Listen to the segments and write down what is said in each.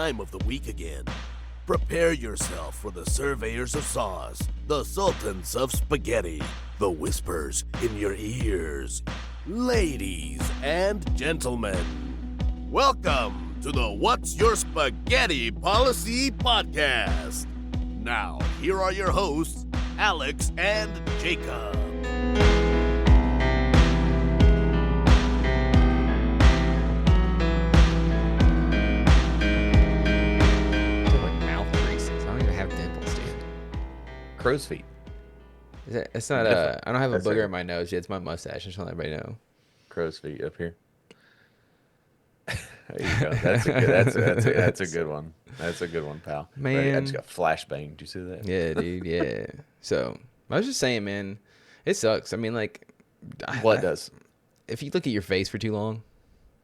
time of the week again. Prepare yourself for the surveyors of sauce, the sultans of spaghetti, the whispers in your ears. Ladies and gentlemen, welcome to the What's Your Spaghetti Policy podcast. Now, here are your hosts, Alex and Jakub. Crow's feet. It's not I don't have a booger in my nose yet. It's my mustache. I just want to let everybody know. Crow's feet up here. There you go. That's a good one. That's a good one, pal. Man, right, I just got flashbanged. Did you see that? Yeah, dude. Yeah. So I was just saying, man, it sucks. I mean, like, what does? If you look at your face for too long,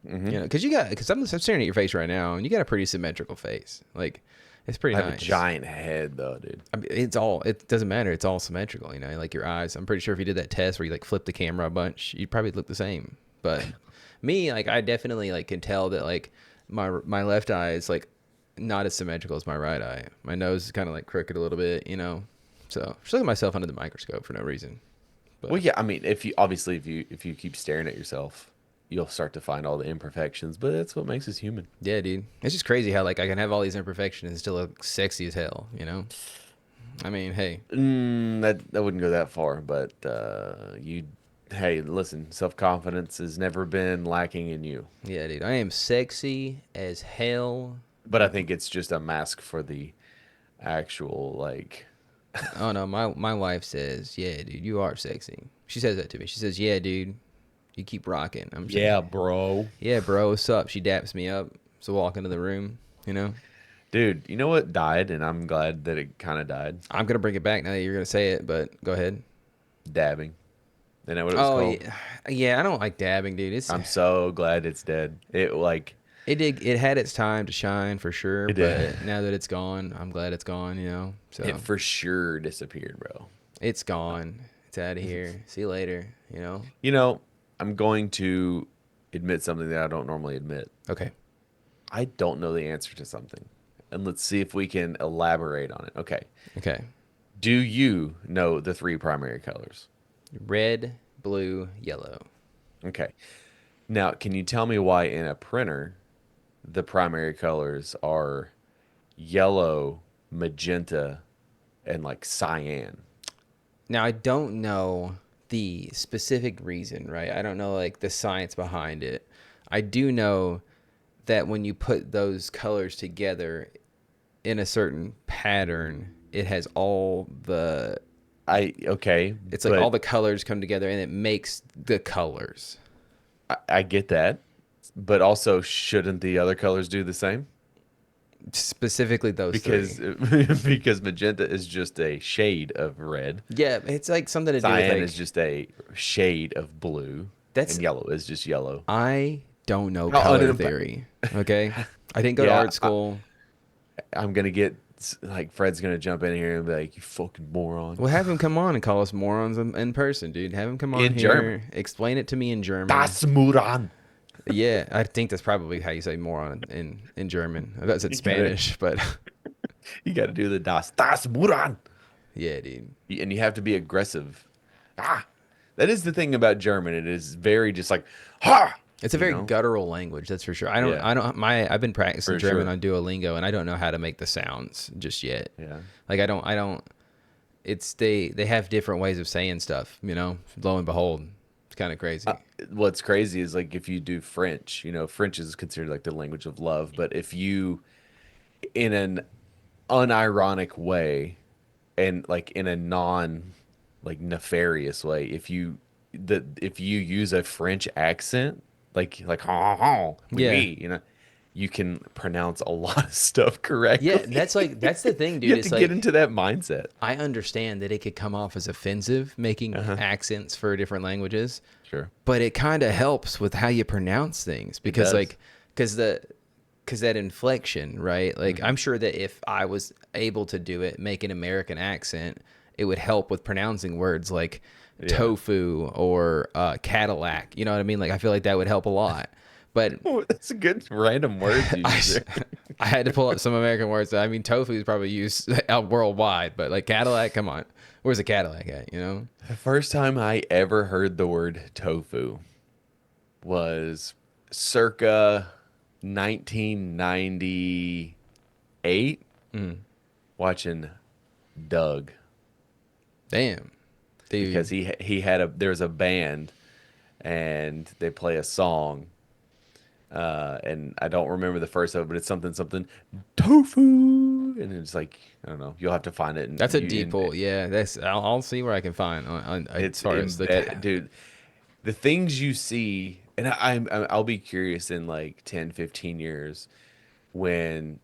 you know, because I'm staring at your face right now, and you got a pretty symmetrical face. Like, it's pretty nice. I have a giant head, though, dude. I mean, it doesn't matter. It's all symmetrical, you know, like your eyes. I'm pretty sure if you did that test where you like flip the camera a bunch, you'd probably look the same. But me, like, I definitely like can tell that like my left eye is like not as symmetrical as my right eye. My nose is kind of like crooked a little bit, you know. So just look at myself under the microscope for no reason. But, well, yeah, I mean, if you keep staring at yourself, you'll start to find all the imperfections, but that's what makes us human. Yeah, dude. It's just crazy how like I can have all these imperfections and still look sexy as hell, you know? I mean, hey. That wouldn't go that far, but hey, listen, self-confidence has never been lacking in you. Yeah, dude. I am sexy as hell. But I think it's just a mask for the actual, like... Oh, no, my wife says, yeah, dude, you are sexy. She says that to me. She says, yeah, dude. You keep rocking. I'm saying, yeah, bro. Yeah, bro. What's up? She daps me up. So walk into the room, you know? Dude, you know what died? And I'm glad that it kind of died. I'm going to bring it back now that you're going to say it, but go ahead. Dabbing. Isn't that what it was called? Yeah, I don't like dabbing, dude. I'm so glad it's dead. It had its time to shine for sure, but now that it's gone, I'm glad it's gone, you know? So it for sure disappeared, bro. It's gone. It's out of here. See you later, you know? You know, I'm going to admit something that I don't normally admit. Okay. I don't know the answer to something. And let's see if we can elaborate on it. Okay. Do you know the three primary colors? Red, blue, yellow. Okay. Now, can you tell me why in a printer the primary colors are yellow, magenta, and like cyan? Now, I don't know the specific reason, right? I don't know like the science behind it. I do know that when you put those colors together in a certain pattern, it has all the it's like all the colors come together and it makes the colors. I get that, but also shouldn't the other colors do the same? Specifically those three. Because magenta is just a shade of red. Yeah, it's like something to do with cyan like, is just a shade of blue. And yellow is just yellow. I don't know color theory. Okay, I didn't go to art school. I'm gonna get like Fred's gonna jump in here and be like, "You fucking moron." Well, have him come on and call us morons in person, dude. Have him come on in here, German. Explain it to me in German. Das Moron. Yeah, I think that's probably how you say moron in German. I thought it said Spanish, but you got to do the das Moron. Yeah, dude. And you have to be aggressive. That is the thing about German. It is very just like ha. It's a very guttural language, that's for sure. I've been practicing German on Duolingo, and I don't know how to make the sounds just yet. Yeah. Like I don't. It's they have different ways of saying stuff, you know. Lo and behold. It's kind of crazy. What's crazy is like if you do French, you know, French is considered like the language of love. But if you, in an unironic way, and like in a like nefarious way, if you use a French accent, like you know, you can pronounce a lot of stuff correctly. Yeah, that's the thing, dude. You have to get into that mindset. I understand that it could come off as offensive, making accents for different languages. Sure. But it kind of helps with how you pronounce things because that inflection, right? Like I'm sure that if I was able to do it, make an American accent, it would help with pronouncing words like tofu or Cadillac. You know what I mean? Like I feel like that would help a lot. But Oh, that's a good random word to I, use there. I had to pull up some American words. I mean, tofu is probably used worldwide, but like Cadillac, come on. Where's a Cadillac at, you know? The first time I ever heard the word tofu was circa 1998, watching Doug, Damn. Dude. because he had there's a band and they play a song, and I don't remember the first of it, but it's something something tofu, and it's like, I don't know. You'll have to find it. And That's a deep pull. Yeah, I'll see where I can find on as It's far as the dude. The things you see, and I'll be curious in like 10, 15 years when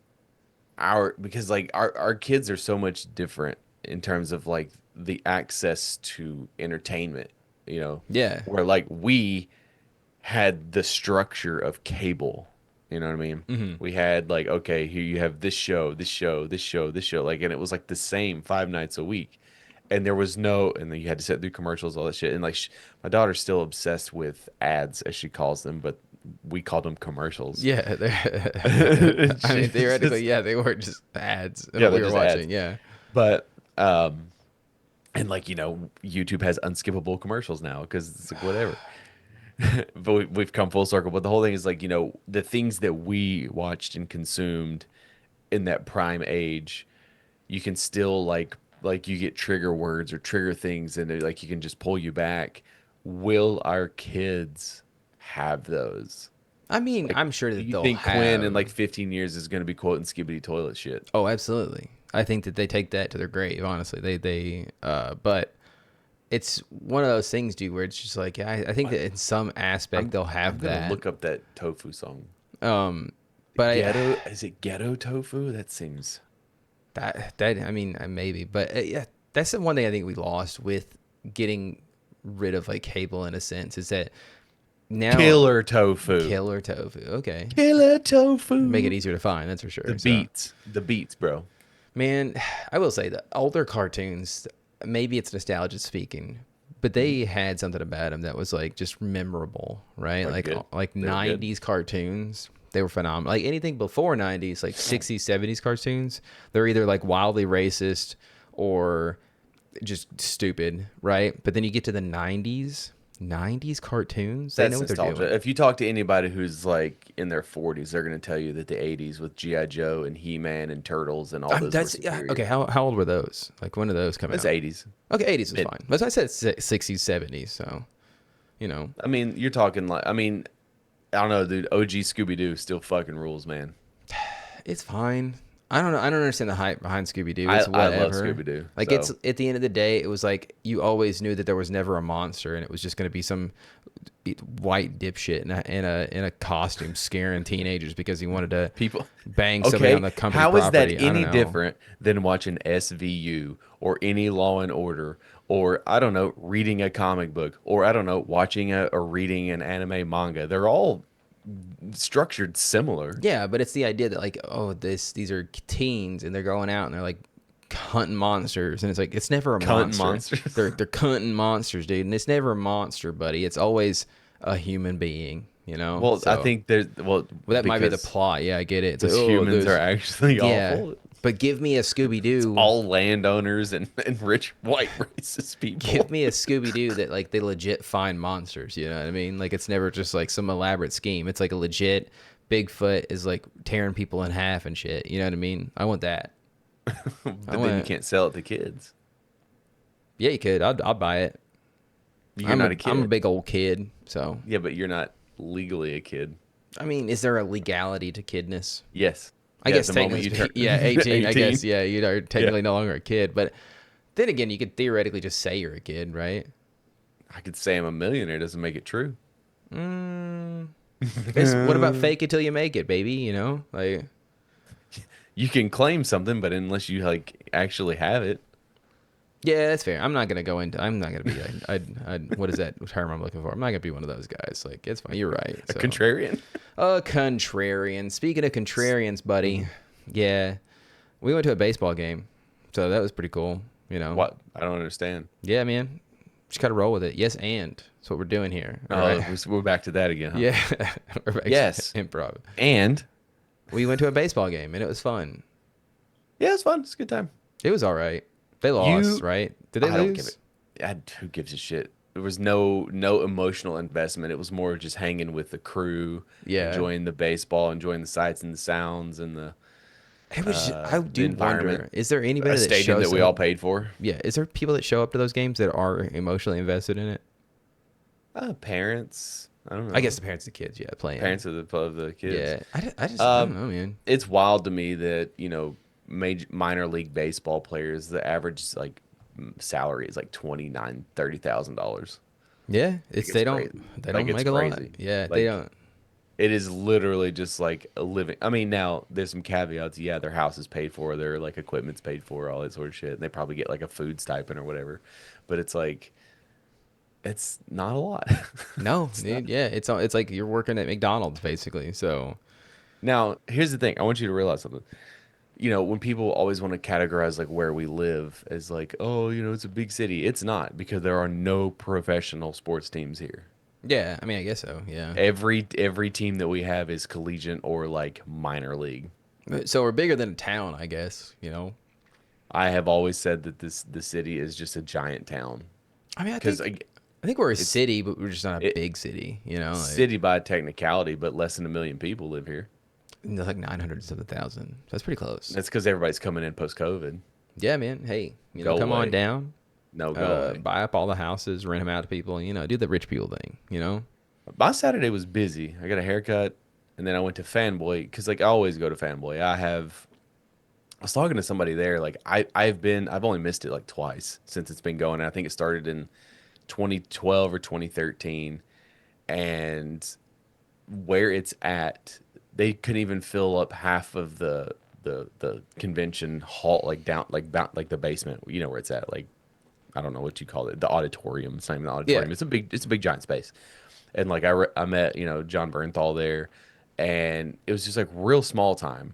because like our kids are so much different in terms of like the access to entertainment, you know, Yeah. where like we had the structure of cable, you know what I mean? We had like, okay, here you have this show, this show, this show, this show, like, and it was like the same 5 nights a week. And there was no, and then you had to sit through commercials, all that shit. And like, my daughter's still obsessed with ads, as she calls them, but we called them commercials. Yeah, I mean, theoretically, yeah, they were just ads. Yeah, What we they're were just watching. ads. Yeah. But and like, you know, YouTube has unskippable commercials now because it's like whatever. But we've come full circle. But the whole thing is like, you know, the things that we watched and consumed in that prime age, you can still like you get trigger words or trigger things, and like you can just pull you back. Will our kids have those? I mean, Like, I'm sure do that you they'll think Quinn in have. like 15 years is going to be quoting skibbity toilet shit? Oh, absolutely. I think that they take that to their grave. Honestly, but it's one of those things, dude, where it's just like, I think that in some aspect they'll have I'm gonna that. look up that tofu song. But Ghetto, is it ghetto tofu? That seems I mean, maybe, but yeah, that's the one thing I think we lost with getting rid of like cable in a sense is that now killer tofu. killer tofu. Okay, Killer tofu. make it easier to find. That's for sure. The beats, bro. Man, I will say the older cartoons, maybe it's nostalgia speaking, but they had something about them that was like just memorable, right? They're Like good. like They were good. 90s cartoons, they were phenomenal. Like anything before 90s, like 60s, 70s cartoons, they're either like wildly racist or just stupid, right? But then you get to the 90s cartoons, they That's know what they're nostalgia. doing. If you talk to anybody who's like in their 40s, they're gonna tell you that the 80s with GI Joe and He-Man and Turtles and all those. That's were yeah. superior. Okay, how old were those? Like when did those come That's out? 80s. Okay, 80s is Mid. fine. But I said 60s, 70s, so you know. I mean, you're talking like, I mean, I don't know, dude. OG Scooby Doo still fucking rules, man. It's fine. I don't know. I don't understand the hype behind Scooby Doo. I It's whatever. love Scooby-Doo, Like so. it's at the end of the day, it was like you always knew that there was never a monster, and it was just going to be some white dipshit in a costume scaring teenagers because he wanted to People bang somebody Okay, on the company how is that property. I don't any know. different than watching SVU or any Law and Order, or I don't know, reading a comic book, or I don't know, watching or reading an anime manga? They're all structured similar. Yeah, but it's the idea that like, oh, these are teens and they're going out and they're like hunting monsters, and it's like it's never a Hunting monster. monsters. They're hunting monsters, dude, and it's never a monster, buddy. It's always a human being, you know. Well, I So- think there's well, that might be the because plot. Yeah, I get it. It's like, because oh, humans there's- are actually yeah, awful. but give me a Scooby Doo. All landowners and rich white racist people. Give me a Scooby Doo that like they legit find monsters. You know what I mean? Like it's never just like some elaborate scheme. It's like a legit Bigfoot is like tearing people in half and shit. You know what I mean? I want that. But then you can't sell it to kids. Yeah, you could. I'll buy it. You're not a kid. I'm a big old kid, so Yeah, but you're not legally a kid. I mean, is there a legality to kidness? Yes. I Yeah, guess the moment technically, you turn- yeah, 18, I 18. guess, yeah, you are technically no longer a kid. But then again, you could theoretically just say you're a kid, right? I could say I'm a millionaire. Doesn't make it true. What about fake it till you make it, baby? You know, like You can claim something, but unless you like actually have it, yeah, that's fair. I'm not gonna go into. I'm not gonna be. What is that term I'm looking for? I'm not gonna be one of those guys. Like it's fine. You're right. a So. contrarian. A contrarian. Speaking of contrarians, buddy, yeah, we went to a baseball game, so that was pretty cool. You know, What? I don't understand. yeah, man. Just gotta roll with it. Yes, and that's what we're doing here. All Oh, right. we're back to that again, huh? Yeah, we're back to Yes. improv. And We went to a baseball game and it was fun. yeah, it's fun. It's a good time. It was all right. They lost, You, right? Did they I don't give lose? it. Who gives a shit? There was no emotional investment. It was more just hanging with the crew, Yeah. enjoying the baseball, enjoying the sights and the sounds and It was. I the do environment. wonder. Is there A anybody that stadium that shows we up? all paid for. Yeah. Is there people that show up to those games that are emotionally invested in it? Parents. I don't I guess know. the parents of the kids, yeah, playing. Parents of the kids. Yeah. I Uh, don't know, man. it's wild to me that minor league baseball players, the average like salary is like $29,000-$30,000. Yeah. Like It's it's crazy. they Like don't it's make a lot. crazy. Yeah. They Like don't. it is literally just like a living. I mean, now there's some caveats. Yeah, their house is paid for, their like equipment's paid for, all that sort of shit. And they probably get like a food stipend or whatever. But it's like it's not a lot. No, It's not. dude. Yeah. It's like you're working at McDonald's basically. So Now, here's the thing. I want you to realize something. When people always want to categorize like where we live as like, oh, it's a big city. It's not because there are no professional sports teams here. yeah. I mean, I guess so. Yeah. Every team that we have is collegiate or like minor league. So we're bigger than a town, I guess. You know. I have always said that the city is just a giant town I mean, because I think we're a it's city, but we're just not a it big city. You know, like city by technicality, but less than 1 million people live here. there's like 900,000. So that's pretty close. That's because everybody's coming in post COVID. Yeah, man. Hey, Go come on away. down. No, go away. Buy up all the houses, rent them out to people. Do the rich people thing. My Saturday was busy. I got a haircut, and then I went to Fanboy because like I always go to Fanboy. I was talking to somebody there. Like I've only missed it like twice since it's been going. I think it started in 2012 or 2013, and where it's at, they couldn't even fill up half of the convention hall, like like the basement. You know where it's at, like I don't know what you call it, the auditorium. It's not even an Yeah. auditorium. It's a big giant space. And like I met John Bernthal there, and it was just like real small time.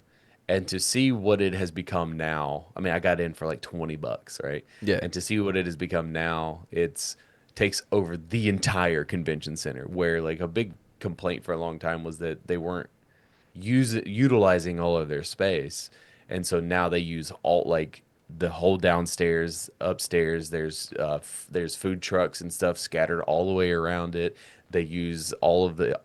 And to see what it has become now, I mean, I got in for like $20, right? Yeah. And to see what it has become now, it's takes over the entire convention center. Where like a big complaint for a long time was that they weren't utilizing all of their space, and so now they use all like the whole downstairs, upstairs. There's food trucks and stuff scattered all the way around it. They use all of the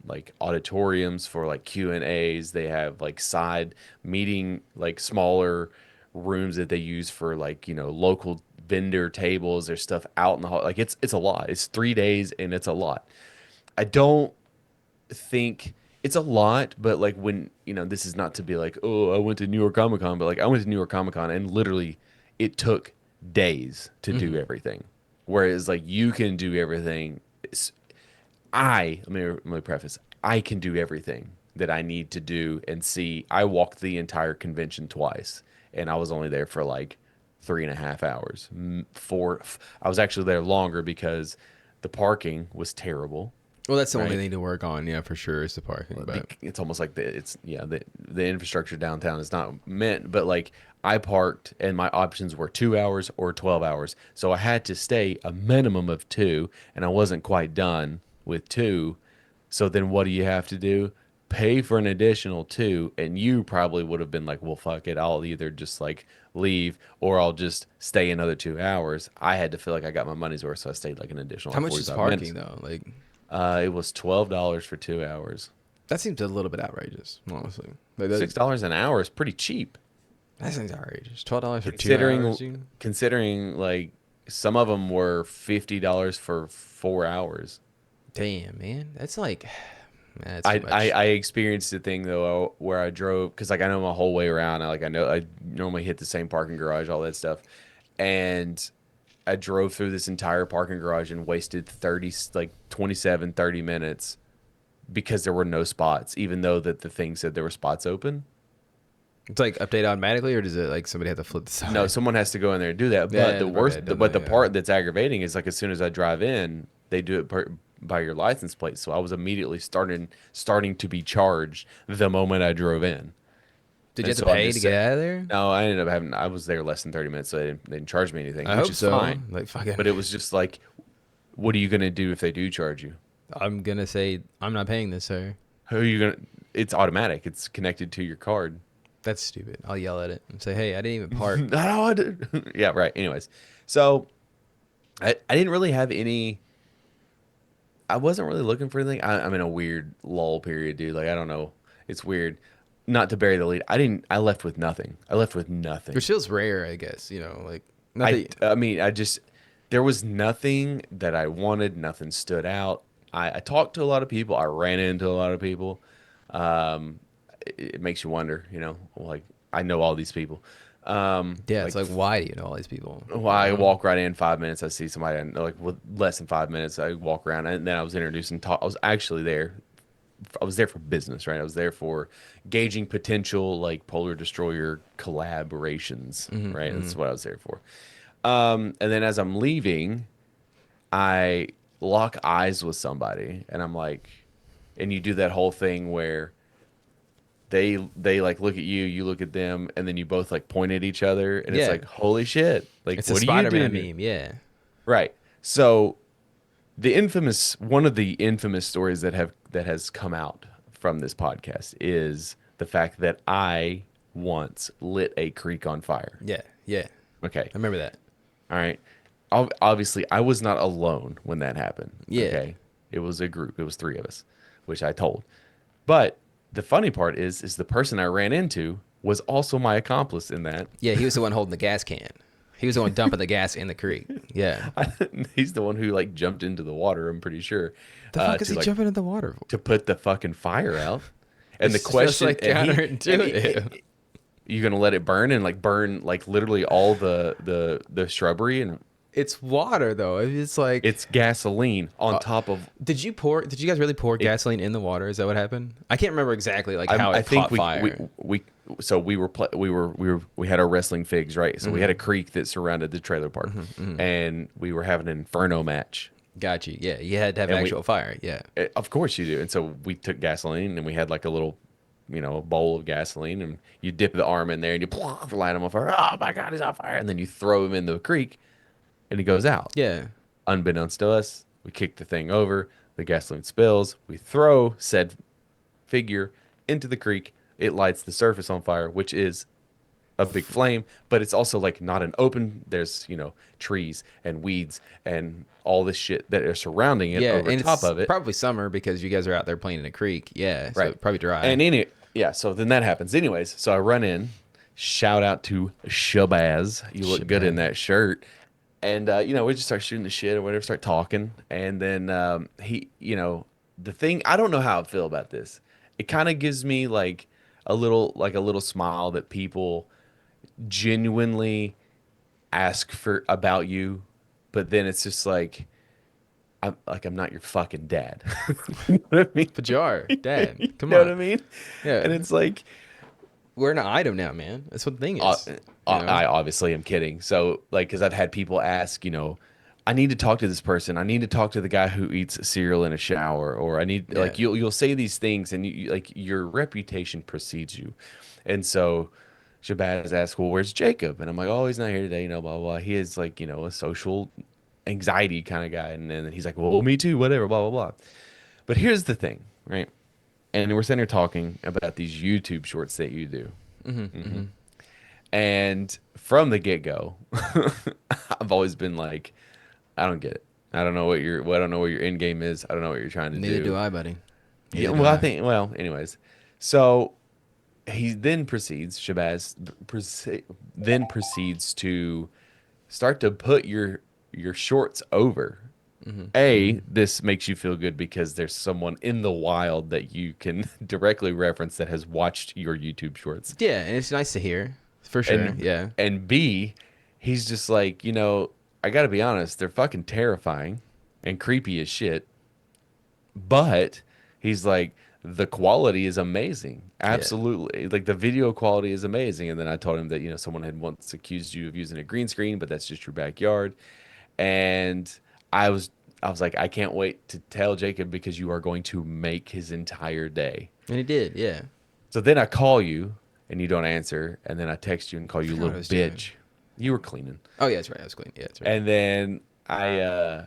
like auditoriums for like Q&As. They have like side meeting, like smaller rooms that they use for like local vendor tables. There's stuff out in the hall. Like it's a lot. It's 3 days and it's a lot. I don't think it's a lot, but like when this is not to be like, oh, I went to New York Comic Con, but like I went to New York Comic Con and literally it took days to do everything. Whereas like you can do everything. Let me preface, I can do everything that I need to do and see. I walked the entire convention twice, and I was only there for like 3.5 hours. I was actually there longer because the parking was terrible. Well, that's the only Right. thing to work on. Yeah, for sure is the parking. But It's almost like the infrastructure downtown is not meant, but like I parked and my options were 2 hours or 12 hours. So I had to stay a minimum of two, and I wasn't quite done with two. So then what do you have to do? Pay for an additional two, and you probably would have been like, well, fuck it. I'll either just like leave or I'll just stay another 2 hours. I had to feel like I got my money's worth, so I stayed like an additional how much is 45 parking minutes. though? Like It was $12 for 2 hours. that seems a little bit outrageous, honestly. Like $6 an hour is pretty cheap, that seems outrageous. $12 for considering 2 hours. Dude? considering like some of them were $50 for 4 hours. Damn, man, that's like that's I, too I much. I experienced a thing though where I drove because like I know my whole way around. I know I normally hit the same parking garage, all that stuff, and I drove through this entire parking garage and wasted 30 minutes because there were no spots, even though that the thing said there were spots open. It's like update automatically, or does it like somebody have to flip the side? No, someone has to go in there and do that. Yeah, But the they've worst, already done but that, the yeah. part that's aggravating is like as soon as I drive in, they do it by your license plate. So I was immediately starting to be charged the moment I drove in. Did And you have to so I'm pay just to get out of there? No, I ended up having. I was there less than 30 minutes, so they didn't charge me anything, I which hope is so. fine. Like fucking. But it was just like What are you gonna do if they do charge you? I'm gonna say I'm not paying this, sir. Who are you gonna? It's automatic. It's connected to your card. That's stupid. I'll yell at it and say, hey, I didn't even park. No, I didn't. Yeah, right. Anyways, so I didn't really have any. I wasn't really looking for anything. I'm in a weird lull period, dude. Like I don't know. It's weird. Not to bury the lead. I didn't. I left with nothing. I left with nothing. Which feels rare, I guess. You know, like nothing. I mean, I just there was nothing that I wanted. Nothing stood out. I talked to a lot of people. I ran into a lot of people. Um, it makes you wonder, like I know all these people. Yeah, it's like, why do you know all these people? Well, I walk right in 5 minutes. I see somebody, and like with less than 5 minutes, I walk around, and then I was introduced and talk. I was actually there. I was there for business, right? I was there for gauging potential like polar destroyer collaborations, right? That's what I was there for. And then as I'm leaving, I lock eyes with somebody, and I'm like, and you do that whole thing where they like look at you, you look at them, and then you both like point at each other, and it's Yeah. like, holy shit! Like, It's a what are you Spider-Man doing? meme. Yeah. Right. So one of the infamous stories that has come out from this podcast is the fact that I once lit a creek on fire. Yeah. Yeah. Okay. I remember that. All right. Obviously, I was not alone when that happened. Yeah. Okay. It was a group. It was three of us, which I told. But the funny part is the person I ran into was also my accomplice in that. Yeah, he was the one holding the gas can. He was the one dumping the gas in the creek. Yeah. He's the one who like jumped into the water. I'm pretty sure. The fuck is to, he like, jumping in the water for? to put the fucking fire out? And It's the just, question, like, and counterintuitive. you gonna let it burn and like burn like literally all the shrubbery, and It's water though. It's like it's gasoline on top of. Did you guys really pour gasoline in the water? Is that what happened? I can't remember exactly like how I it think caught fire. we had our wrestling figs, right? So we had a creek that surrounded the trailer park, and we were having an inferno match. Got you. Yeah, you had to have And actual fire. Yeah. Of course you do. And so we took gasoline, and we had like a little, bowl of gasoline, and you dip the arm in there and you light him on fire. Oh my God, he's on fire! And then you throw him in the creek, and he goes out. Yeah. Unbeknownst to us, we kick the thing over. The gasoline spills. We throw said figure into the creek. It lights the surface on fire, which is a big flame, but it's also like not an open. There's trees and weeds and all this shit that are surrounding it Yeah, over and top it's of it. probably summer because you guys are out there playing in a creek. Yeah, so Right. probably dry. And so then that happens. Anyways, so I run in. Shout out to Shabazz. You look good in that shirt. And we just start shooting the shit or whatever, start talking, and then the thing, I don't know how I feel about this. It kind of gives me like a little smile that people genuinely ask for about you, but then it's just like I'm not your fucking dad. You know what I mean? But you are, Dad. Come You know on. what I mean? Yeah. And it's like We're an item now, man. That's what the thing is. I obviously am kidding. So, like, because I've had people ask, I need to talk to this person. I need to talk to the guy who eats cereal in a shower, or I need like you'll say these things, and like your reputation precedes you. And so, Shabazz asked, "Well, where's Jacob?" And I'm like, "Oh, he's not here today. Blah blah blah. He is like a social anxiety kind of guy." And then he's like, "Well, me too. Whatever. Blah blah blah." But here's the thing, right? And we're sitting here talking about these YouTube shorts that you do. And from the get-go, I've always been like, I don't get it. I don't know what your end game is. I don't know what you're trying to do. Neither do I, buddy. Yeah, Neither do well, I think, anyways. So he then then proceeds to start to put your shorts over. This makes you feel good because there's someone in the wild that you can directly reference that has watched your YouTube shorts. Yeah, and it's nice to hear. For sure. Yeah. And B, he's just like, I got to be honest, they're fucking terrifying and creepy as shit. But he's like, the quality is amazing. Absolutely. Like the video quality is amazing. And then I told him that, someone had once accused you of using a green screen, but that's just your backyard. And I was like, I can't wait to tell Jacob because you are going to make his entire day. And he did, yeah. So then I call you and you don't answer, and then I text you and call you little bitch. You were cleaning. Oh yeah, that's right. I was clean. Yeah, that's right. And then I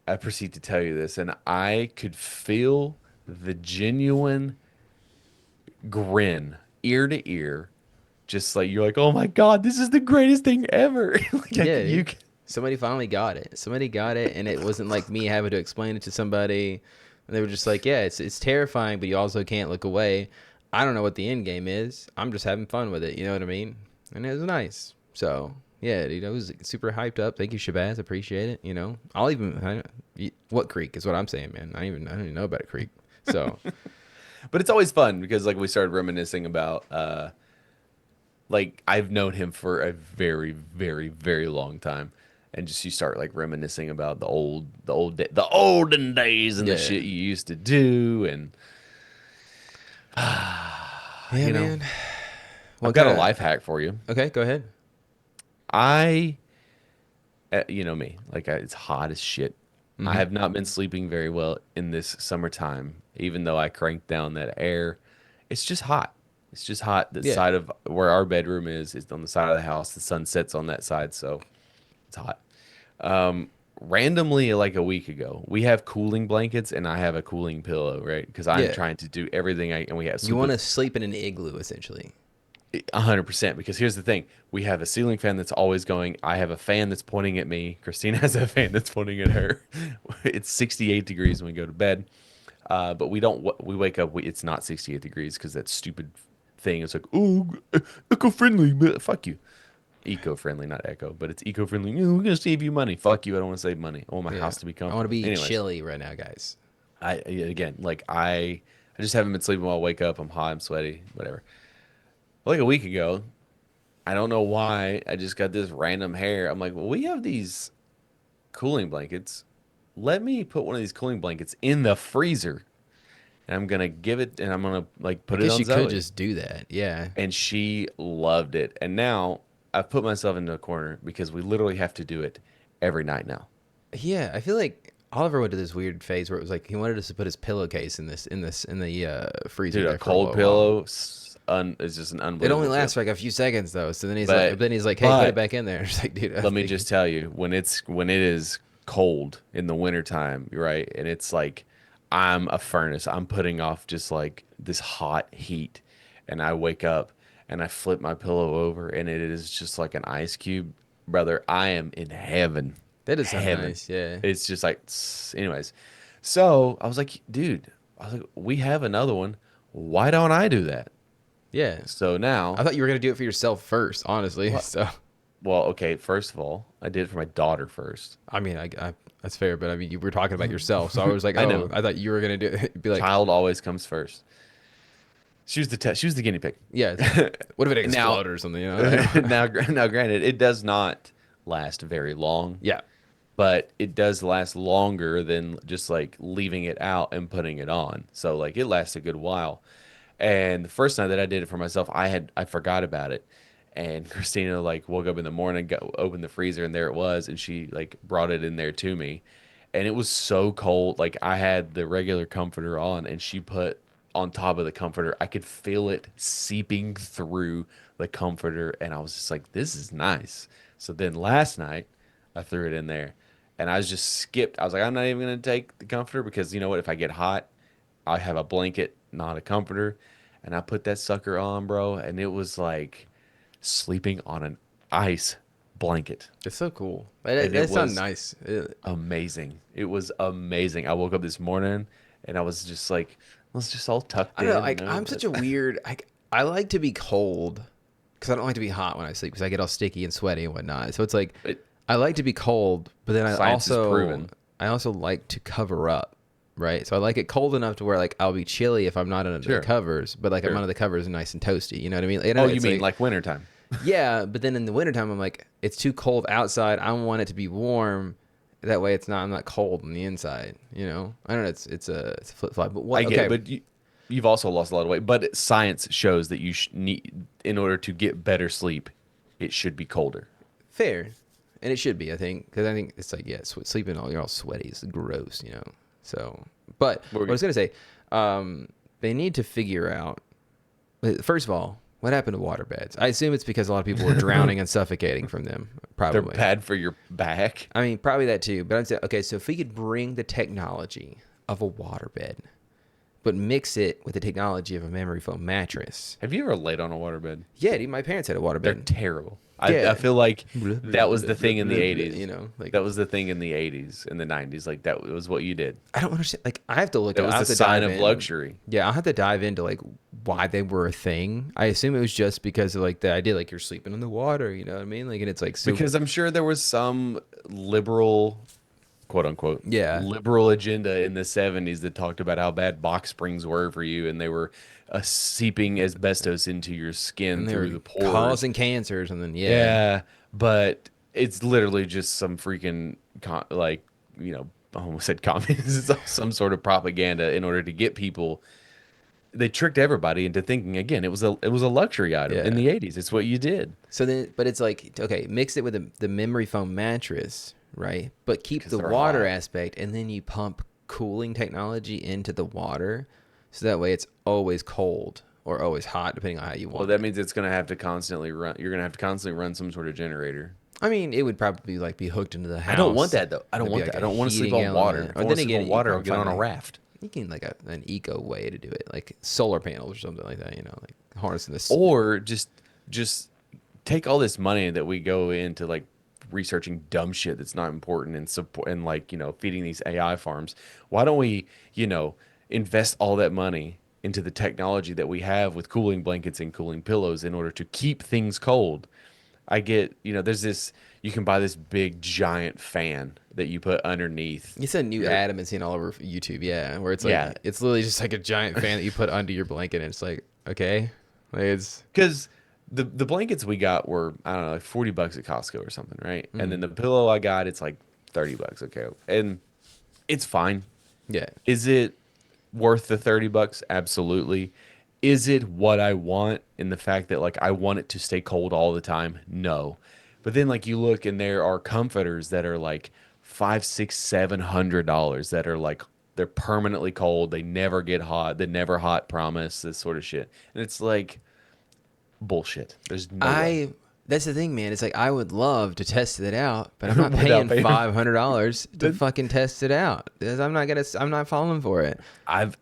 I proceed to tell you this, and I could feel the genuine grin ear to ear, just like you're like, oh my god, this is the greatest thing ever. Yeah, You dude. Somebody finally got it. Somebody got it, and it wasn't like me having to explain it to somebody. And they were just like, yeah, it's terrifying, but you also can't look away. I don't know what the end game is. I'm just having fun with it. You know what I mean? And it was nice. So yeah, dude, I was super hyped up. Thank you, Shabazz. Appreciate it. You know, what creek is what I'm saying, man. I don't even know about a creek. So but it's always fun because like we started reminiscing about like I've known him for a very, very, very long time, and just you start like reminiscing about the olden days and the yeah, shit you used to do, and yeah, you know, man. I've What got kind a of? life hack for you. Okay, go ahead. I, you know me, like it's hot as shit. I Mm-hmm. have not been sleeping very well in this summertime, even though I cranked down that air. It's just hot. It's just hot. The Yeah. side of where our bedroom is on the side of the house. The sun sets on that side, so it's hot. Randomly, like a week ago, we have cooling blankets and I have a cooling pillow, right? Because I'm Yeah. trying to do everything and we have You sleep want with to sleep in an igloo, essentially. 100%. Because here's the thing: we have a ceiling fan that's always going. I have a fan that's pointing at me. Christina has a fan that's pointing at her. It's 68 degrees when we go to bed, but we don't. We wake up. It's not 68 degrees because that stupid thing is like, oh, eco-friendly. Fuck you. Eco-friendly, not echo, but it's eco-friendly. We're gonna save you money. Fuck you. I don't want to save money. I want my Yeah. house to be I want to comfortable. be Anyways, chilly right now, guys. again, like I just haven't been sleeping well. I wake up, I'm hot, I'm sweaty, whatever. Like a week ago, I don't know why I just got this random hair. I'm like, well, we have these cooling blankets. Let me put one of these cooling blankets in the freezer, and I'm gonna give it, and I'm gonna like I put it guess on you could Zoe, just do that. Yeah. and she loved it. And now I've put myself into a corner because we literally have to do it every night now. Yeah. I feel like Oliver went to this weird phase where it was like he wanted us to put his pillowcase in the freezer Dude, a there for a cold little while. pillow is just an It only unbelievable lasts feeling. for like a few seconds though. So But then he's like, hey, put it but back in there. It's like, dude, let me just tell you, when it is cold in the wintertime, right? And it's like I'm a furnace. I'm putting off just like this hot heat. And I wake up and I flip my pillow over and it is just like an ice cube. Brother, I am in heaven. that does sound Heaven. nice. Yeah. It's just like anyways. So I was like, dude, I was like, we have another one. Why don't I do that? Yeah. So I now, thought you were gonna do it for yourself first, honestly. what? So Well, okay, first of all, I did it for my daughter first. I mean, I that's fair, but I mean, you were talking about yourself, so I was like, I oh, know. I thought you were gonna do it. Be like, Child always comes first. She was the test. She was the guinea pig. yeah, it's like, what if it Now, exploded or something? You know? now, granted, it does not last very long, Yeah. but it does last longer than just like leaving it out and putting it on. So like it lasts a good while. And the first night that I did it for myself, I forgot about it. And Christina like woke up in the morning, opened the freezer, and there it was. And she like brought it in there to me, and it was so cold. Like I had the regular comforter on, and she put on top of the comforter. I could feel it seeping through the comforter, and I was just like, "This is nice." So then last night, I threw it in there, and I was just skipped. I was like, "I'm not even gonna take the comforter because you know what? If I get hot, I have a blanket, not a comforter." And I put that sucker on, bro, and it was like sleeping on an ice blanket. It's so cool. And it That sounds was nice. amazing. It was amazing. I woke up this morning and I was just like, I was just all tucked I don't know. in, you Like know. I'm But such a weird. I like to be cold because I don't like to be hot when I sleep because I get all sticky and sweaty and whatnot. So it's like it, I like to be cold, but then science is proven. I also like to cover up. Right, so I like it cold enough to where like I'll be chilly if I'm not under the Sure, covers, but like I'm sure. under the covers and nice and toasty. You know what I mean? You Oh, know, you it's mean like wintertime? yeah, but then in the wintertime, I'm like, it's too cold outside. I want it to be warm. That way, I'm not cold on the inside. You know, I don't know. It's a flip flop. But I what? get it, Okay, but you've also lost a lot of weight. But science shows that need, in order to get better sleep, it should be colder. fair, and it should be. I think because I think it's like sleeping you're all sweaty. It's gross. You know. So, but what I was gonna say, they need to figure out. First of all, What happened to waterbeds? I assume it's because a lot of people were drowning and suffocating from them. They're Probably. bad for your back. I mean, probably that too. But I'm saying, okay, so if we could bring the technology of a waterbed, but mix it with the technology of a memory foam mattress. Have you ever laid on a waterbed? Yeah, dude, my parents had a They're waterbed. terrible. Yeah. I feel like that was the thing in the 80s. You know, like That was the thing in the 80s and the 90s. Like that was what you did. I don't understand. Like I have to look. That I'll have was to the sign dive of in. luxury. Yeah, I'll have to dive into like why they were a thing. I assume it was just because of like the idea, like you're sleeping in the water. You know what I mean? Like, and it's like so, Because I'm sure there was some liberal, quote unquote, Yeah. liberal agenda in the 70s that talked about how bad box springs were for you, and they were seeping asbestos into your skin and they through were the pores. causing cancer or something. Yeah. Yeah, but it's literally just some freaking like, you know, I almost said communism, some sort of propaganda in order to get people. They tricked everybody into thinking again it was a luxury item in Yeah. the 80s. It's what you did. So then, but it's like okay, mix it with the memory foam mattress, right? But keep 'Cause the they're water hot. aspect, and then you pump cooling technology into the water, so that way it's always cold or always hot, depending on how you want. Well, that means it's going to have to constantly run. You're going to have to constantly run some sort of generator. I mean, it would probably like be hooked into the house. I don't want that though. I don't It'd be want like that. I a don't want to sleep heating on water. element. If I want to sleep on you water, I'll probably get on a find raft. You can like an eco way to do it, like solar panels or something like that. You know, like harnessing this. Or just take all this money that we go into like researching dumb shit that's not important and support and like, you know, feeding these AI farms. Why don't we, you know, invest all that money into the technology that we have with cooling blankets and cooling pillows in order to keep things cold? I get, you know, there's this, you can buy this big giant fan that you put underneath. It's a new your- ad I've been seeing all over YouTube, yeah, where it's like Yeah. it's literally just like a giant fan that you put under your blanket, and it's like okay, like it's Because the blankets we got were, I don't know, like $40 at Costco or something, right? Mm. And then the pillow I got, it's like $30. Okay. And it's fine. yeah, Is it worth the $30? Absolutely. Is it what I want in the fact that like I want it to stay cold all the time? No. But then like you look and there are comforters that are like $500, $600, $700 that are like they're permanently cold. They never get hot. They never hot promise, this sort of shit. And it's like bullshit. There's no way. That's the thing, man. It's like I would love to test it out, but I'm not Without paying paying. $500 to fucking test it out. 'Cause I'm not falling for it. I've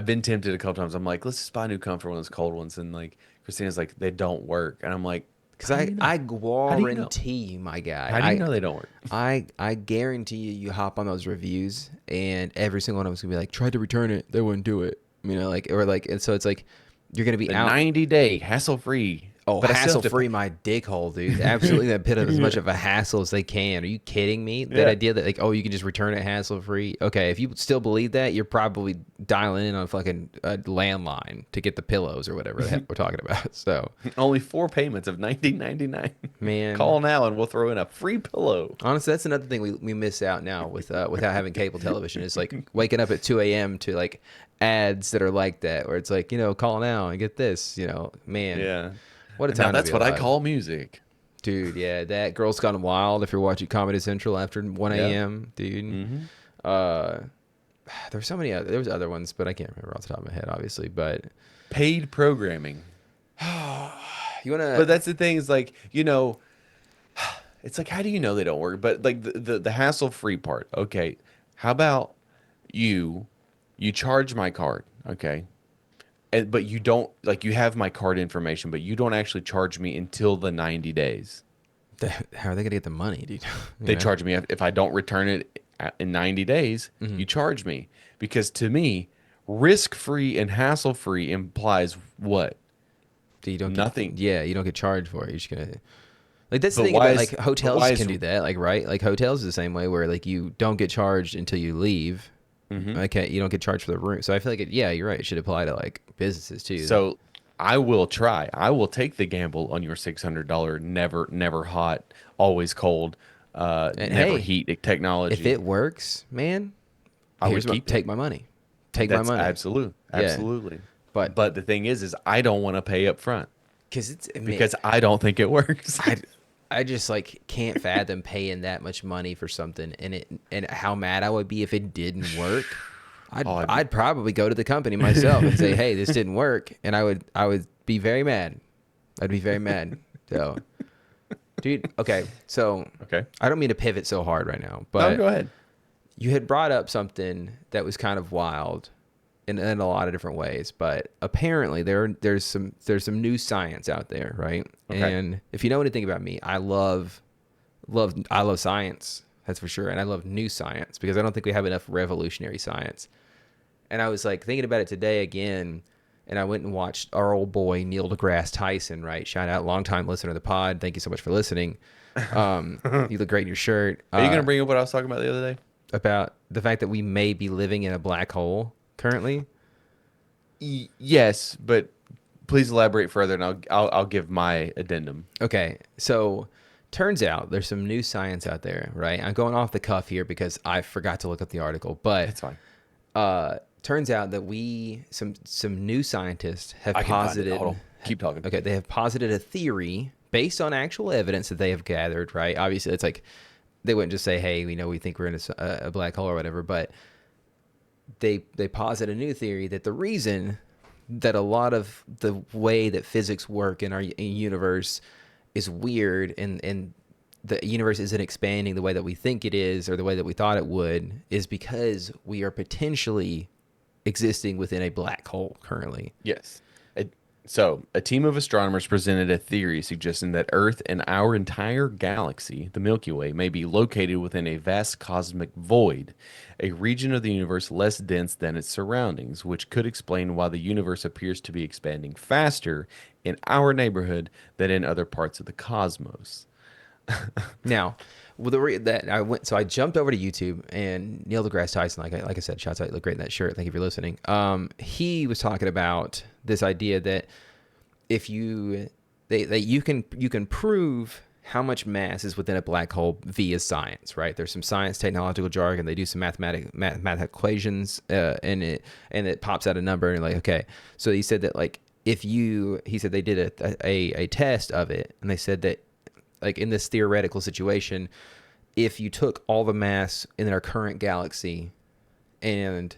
been tempted a couple times. I'm like, let's just buy a new comforter, one of those cold ones. And like Christina's like, they don't work. And I'm like, Because how do you know? I do you know? guarantee you, my guy. How do you know they don't work? I guarantee you hop on those reviews and every single one of them's gonna be like, tried to return it, they wouldn't do it. You know, like or like, and so it's like you're gonna be The out. 90-day hassle free. Oh, But I still have hassle to free my dick hole, dude. Absolutely, that put up as much of a hassle as they can. Are you kidding me? That Yeah. idea that like, oh, you can just return it hassle free. Okay, if you still believe that, you're probably dialing in on a fucking landline to get the pillows or whatever the heck we're talking about. So, Only 4 payments of $19.99. man, Call now and we'll throw in a free pillow. honestly, that's another thing we miss out now with without having cable television. Is like waking up at 2 a.m. to like ads that are like that, where it's like, you know, call now and get this. You know, man, Yeah. what a Now time. to that's be what I alive. call music. Dude, yeah, that Girls Gone Wild. If you're watching Comedy Central after 1 Yeah. a.m., dude. Mm-hmm. There's so many other, there was other ones, but I can't remember off the top of my head, obviously. But Paid programming. you wanna? But that's the thing is like, you know, it's like, how do you know they don't work? But like the hassle free part. Okay. How about you charge my card. Okay. But you don't like you have my card information, but you don't actually charge me until the 90 days. How are they gonna get the money, dude? You They know? charge me if I don't return it in 90 days, you charge me. Because to me, risk-free and hassle-free implies what? Dude, you don't nothing. Yeah, you don't get charged for it. You're just gonna. Like that's the But thing why about is- like but hotels why is- can do that, like right? Like hotels is the same way where like you don't get charged until you leave. Okay, you don't get charged for the room. So I feel like yeah, you're right. It should apply to like businesses too. So I will try. I will take the gamble on your $600 never hot, always cold, never hey, heat technology. if it works, man, I would here's keep it. take my money. Take That's my money. absolutely. But But the thing is I don't want to pay up front because it's man, because I don't think it works. I just like can't fathom paying that much money for something and how mad I would be if it didn't work. I'd probably go to the company myself and say, "Hey, this didn't work," and I would be very mad. I'd be very mad. So, dude, okay. So, Okay. I don't mean to pivot so hard right now, No, but go ahead. you had brought up something that was kind of wild in a lot of different ways, but apparently there's some new science out there, right? Okay. And if you know anything about me, I love science, that's for sure, and I love new science because I don't think we have enough revolutionary science. And I was like thinking about it today again, and I went and watched our old boy Neil deGrasse Tyson, right? Shout out, longtime listener of the pod. Thank you so much for listening. You look great in your shirt. Are you going to bring up what I was talking about the other day? About the fact that we may be living in a black hole currently? Yes, but please elaborate further, and I'll give my addendum. Okay, so turns out there's some new science out there, right? I'm going off the cuff here because I forgot to look up the article, but It's fine. turns out that some new scientists have I can find it. posited. Hold on. Keep talking. Okay, they have posited a theory based on actual evidence that they have gathered, right? Obviously, it's like they wouldn't just say, "Hey, we think we're in a black hole or whatever," but they posit a new theory that the reason that a lot of the way that physics work in our universe is weird and the universe isn't expanding the way that we think it is or the way that we thought it would is because we are potentially existing within a black hole currently. Yes. So, a team of astronomers presented a theory suggesting that Earth and our entire galaxy, the Milky Way, may be located within a vast cosmic void, a region of the universe less dense than its surroundings, which could explain why the universe appears to be expanding faster in our neighborhood than in other parts of the cosmos. Now, well, I jumped over to YouTube and Neil deGrasse Tyson, like I said, shouts out, you look great in that shirt. Thank you for listening. He was talking about this idea that if you can prove how much mass is within a black hole via science, right? There's some science technological jargon. They do some mathematical equations, and it pops out a number and like, okay. So he said that like he said they did a test of it, and they said that like in this theoretical situation, if you took all the mass in our current galaxy and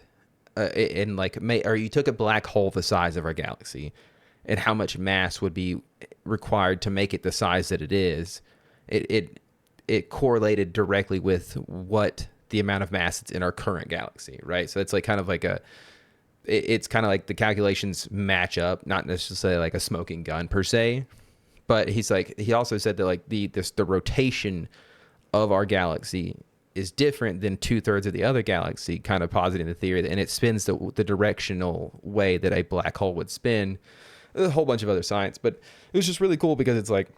you took a black hole the size of our galaxy and how much mass would be required to make it the size that it is, it correlated directly with what the amount of mass that's in our current galaxy, right? So it's like kind of like it's kind of like the calculations match up, not necessarily like a smoking gun per se. But he also said that like the rotation of our galaxy is different than 2/3 of the other galaxy, kind of positing the theory, and it spins the directional way that a black hole would spin. A whole bunch of other science, but it was just really cool because it's like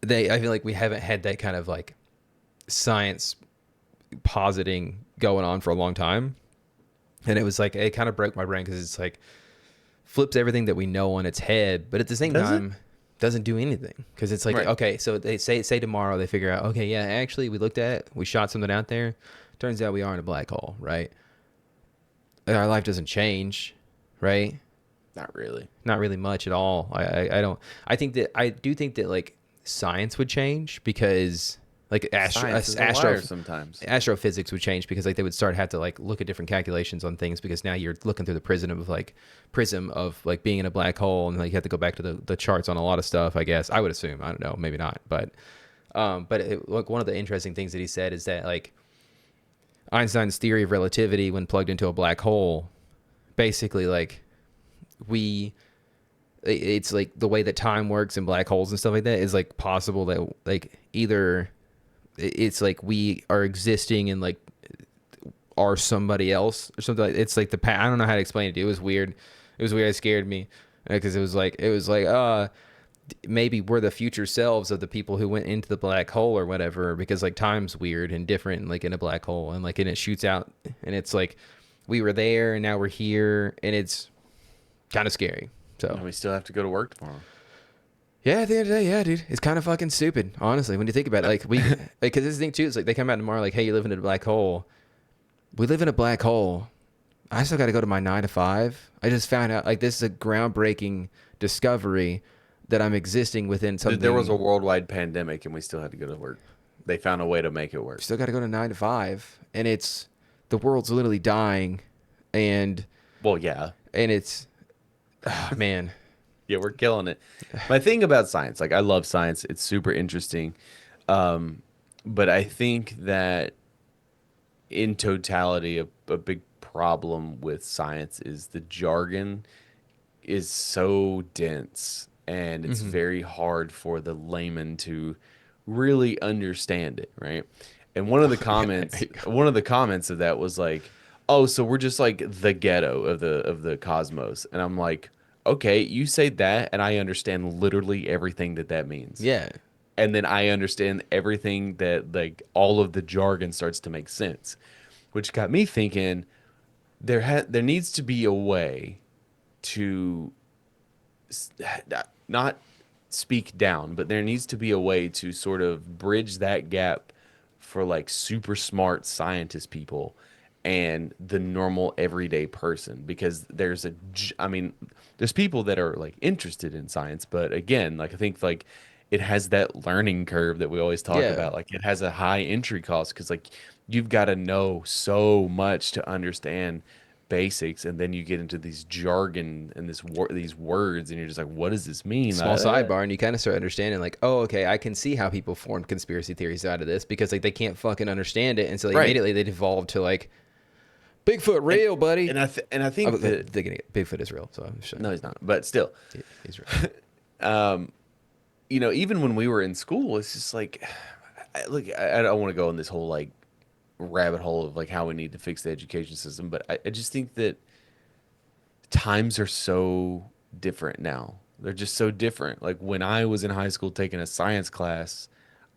I feel like we haven't had that kind of like science positing going on for a long time, and it was like it kind of broke my brain because it's like flips everything that we know on its head, but at the same time doesn't do anything because it's like Right. Okay, so they say tomorrow they figure out, okay, yeah, actually we looked at it, we shot something out there, turns out we are in a black hole, right? And our life doesn't change, right? Not really. Not really much at all. I do think that like science would change because like Science is a liar sometimes. astrophysics would change because like they would have to like look at different calculations on things because now you're looking through the prism of like being in a black hole, and like you have to go back to the charts on a lot of stuff, I guess. I would assume. I don't know, maybe not, but like one of the interesting things that he said is that like Einstein's theory of relativity when plugged into a black hole, basically like it's like the way that time works in black holes and stuff like that is like possible that like either it's like we are existing in like are somebody else or something like it's like I don't know how to explain it. It was weird. It scared me because it was like maybe we're the future selves of the people who went into the black hole or whatever, because like time's weird and different like in a black hole, and like and it shoots out and it's like we were there and now we're here, and it's kind of scary. So And we still have to go to work tomorrow. yeah, at the end of the day, yeah, dude, it's kind of fucking stupid, honestly, when you think about it. Like because this thing too is like they come out tomorrow like, hey, you live in a black hole. We live in a black hole. I still got to go to my 9 to 5. I just found out like this is a groundbreaking discovery that I'm existing within something. There was a worldwide pandemic and we still had to go to work. They found a way to make it work. Still got to go to 9 to 5, and the world's literally dying, and Well, yeah. it's man. Yeah, we're killing it. My thing about science, like I love science. It's super interesting. But I think that in totality, a big problem with science is the jargon is so dense and it's very hard for the layman to really understand it, right? And one of the comments of that was like, "Oh, so we're just like the ghetto of the cosmos." And I'm like, "Okay, you say that and I understand literally everything that that means." Yeah. And then I understand everything that like all of the jargon starts to make sense, which got me thinking there needs to be a way to not speak down, but there needs to be a way to sort of bridge that gap for like super smart scientist people and the normal everyday person because I mean there's people that are like interested in science, but again, like I think like it has that learning curve that we always talk Yeah. about. Like it has a high entry cost because like you've got to know so much to understand basics, and then you get into these jargon and these words, and you're just like, what does this mean? Small sidebar, and you kind of start understanding, like, oh, okay, I can see how people formed conspiracy theories out of this because like they can't fucking understand it, and so Right. immediately they devolve to like Bigfoot real, buddy. And I think that Bigfoot is real, so I'm sure. no, he's not, but still, He's real. you know, even when we were in school, it's just like, I don't want to go in this whole like rabbit hole of like how we need to fix the education system, but I just think that times are so different now. They're just so different. Like when I was in high school taking a science class,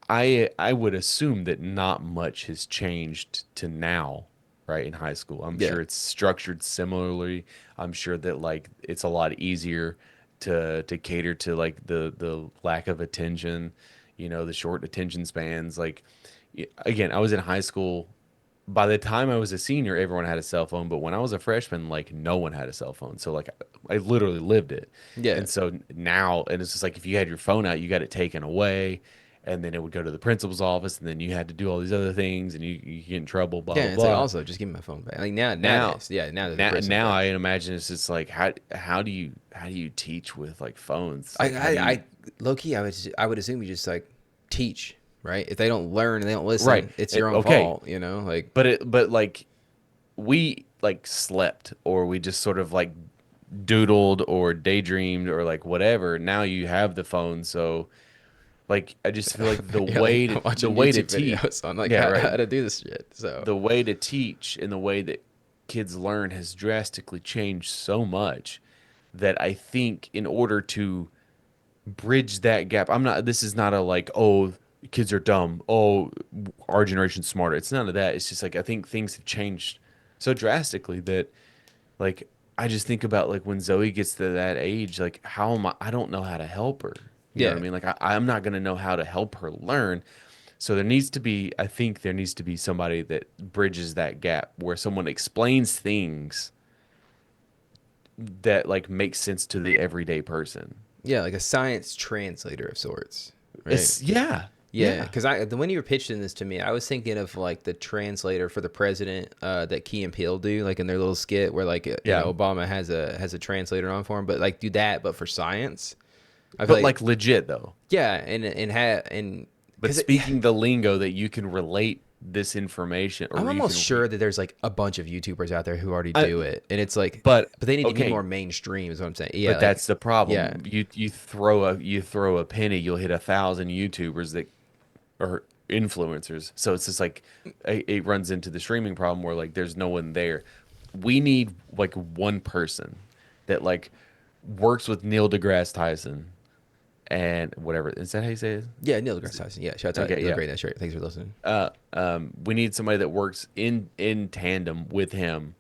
I would assume that not much has changed to now, right, in high school. I'm Yeah. sure it's structured similarly. I'm sure that like it's a lot easier to cater to like the lack of attention, you know, the short attention spans. Like again, I was in high school. By the time I was a senior, everyone had a cell phone, but when I was a freshman, like no one had a cell phone. So like I literally lived it. Yeah. And so now, and it's just like if you had your phone out, you got it taken away, and then it would go to the principal's office, and then you had to do all these other things, and you get in trouble, blah Yeah, blah it's like blah. also just give me my phone back. Like now, Now, now there's a now, prison now back. I imagine it's just like how do you teach with like phones? I, Like, how do you- I low key, I would assume you just like teach, right? If they don't learn and they don't listen, Right. it's your own Okay. fault, you know? Like, but like we like slept or we just sort of like doodled or daydreamed or like whatever. Now you have the phone, so like I just feel like yeah, like, I'm watching the way to YouTube teach, videos on like yeah, how right. to do this shit. So The way to teach and the way that kids learn has drastically changed so much that I think in order to bridge that gap, this is not a like, oh, kids are dumb. Oh, our generation's smarter. It's none of that. It's just like I think things have changed so drastically that like I just think about like when Zoe gets to that age, like how am I don't know how to help her. You know what I yeah, mean? Like I'm not gonna know how to help her learn. So there needs to be I think there needs to be somebody that bridges that gap where someone explains things that like make sense to the everyday person. yeah, like a science translator of sorts, right? It's yeah. Yeah, Yeah. because when you were pitching this to me, I was thinking of like the translator for the president that Key and Peele do, like in their little skit where like you Yeah. know, Obama has a translator on for him, but like do that, but for science. I feel But like legit though. yeah, and But 'cause speaking the lingo that you can relate this information, or I'm you almost can sure that there's like a bunch of YouTubers out there who already I- do it, and it's like, but but they need to be okay, more mainstream, is what I'm saying. Yeah, but like, that's the yeah, problem. You throw a penny, you'll hit 1,000 YouTubers that are influencers. So it's just like it runs into the streaming problem where like there's no one there. We need like one person that like works with Neil deGrasse Tyson and whatever. Is that how you say it? yeah. Neil deGrasse Tyson. Yeah, shout out. Okay, You're yeah. great. That's right. Thanks for listening. We need somebody that works in tandem with him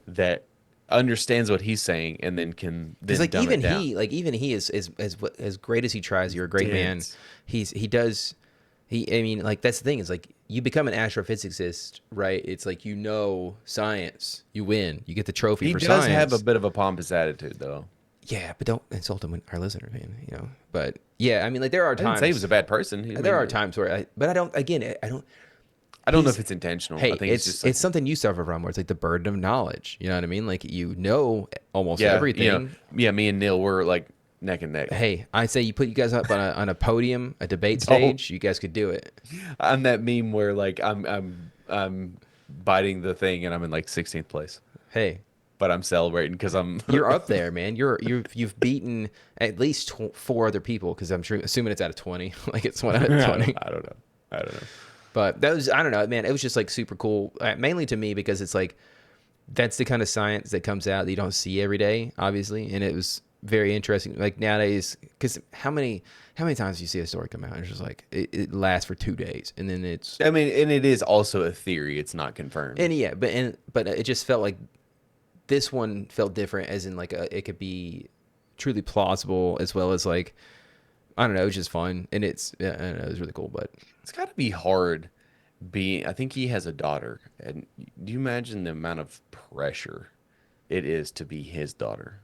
that understands what he's saying and then can Because then like dumb it down. even he is as great as he tries. You're a great man. dense. He does. I mean, like that's the thing is like you become an astrophysicist, right? It's like you know science, you win, you get the trophy He for does science. have a bit of a pompous attitude, though. Yeah, but don't insult him when our listeners, man. You know, but yeah, I mean, like there are I didn't times say he was a bad person. there are times where, but I don't. Again, I don't. I don't know he's- if it's intentional. Hey, I think it's just like, it's something you suffer from, where it's like the burden of knowledge. You know what I mean? Like you know almost yeah, everything. you know, yeah. Me and Neil were like neck and neck. Hey, I say you put you guys up on a podium, a debate stage. You guys could do it. I'm that meme where like I'm biting the thing and I'm in like 16th place, Hey, but I'm celebrating because I'm you're up there, man. You've beaten at least 4 other people because assuming it's out of 20, like it's 1 out of 20. I don't know. But that was, I don't know, man. It was just like super cool, mainly to me because it's like that's the kind of science that comes out that you don't see every day, obviously, and it was very interesting. Like nowadays, because how many times do you see a story come out and it's just like it lasts for 2 days and then it's. I mean, and it is also a theory. It's not confirmed. And yeah, but it just felt like this one felt different, as in like it could be truly plausible as well as like I don't know, it was just fun and it's I don't know, it was really cool. But It's got to be hard being. I think he has a daughter, and do you imagine the amount of pressure it is to be his daughter?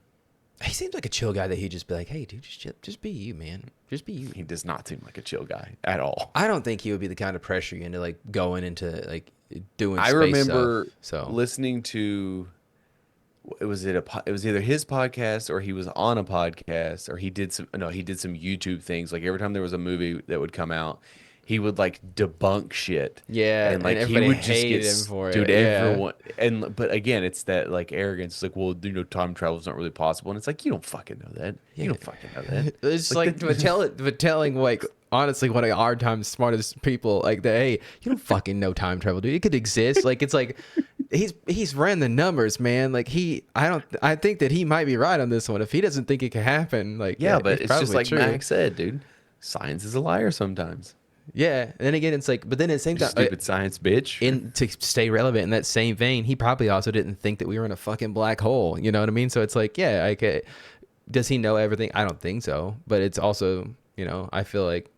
he seems like a chill guy that he'd just be like, hey, dude, just chill, just be you, man, just be you. He does not seem like a chill guy at all. I don't think he would be the kind of pressure you into like going into like doing. I space remember stuff, so listening to. It was either his podcast or he was on a podcast or he did some YouTube things. Like every time there was a movie that would come out, he would like debunk shit. yeah, And like he everybody would just hated get him for dude, it. everyone but again, it's that like arrogance. It's like, well, time travel is not really possible. And it's like, you don't fucking know that. You don't fucking know that. It's like but telling like honestly one of our time's smartest people like that. Hey, you don't fucking know time travel, dude. It could exist. Like it's like. He's ran the numbers, man. Like I think that he might be right on this one. If he doesn't think it can happen, like Yeah, but it's just like true. Max said, dude. Science is a liar sometimes. Yeah, and then again, it's like, but then at the same You time, stupid science bitch. to stay relevant in that same vein, he probably also didn't think that we were in a fucking black hole. You know what I mean? So it's like, yeah, does he know everything? I don't think so. But it's also, I feel like,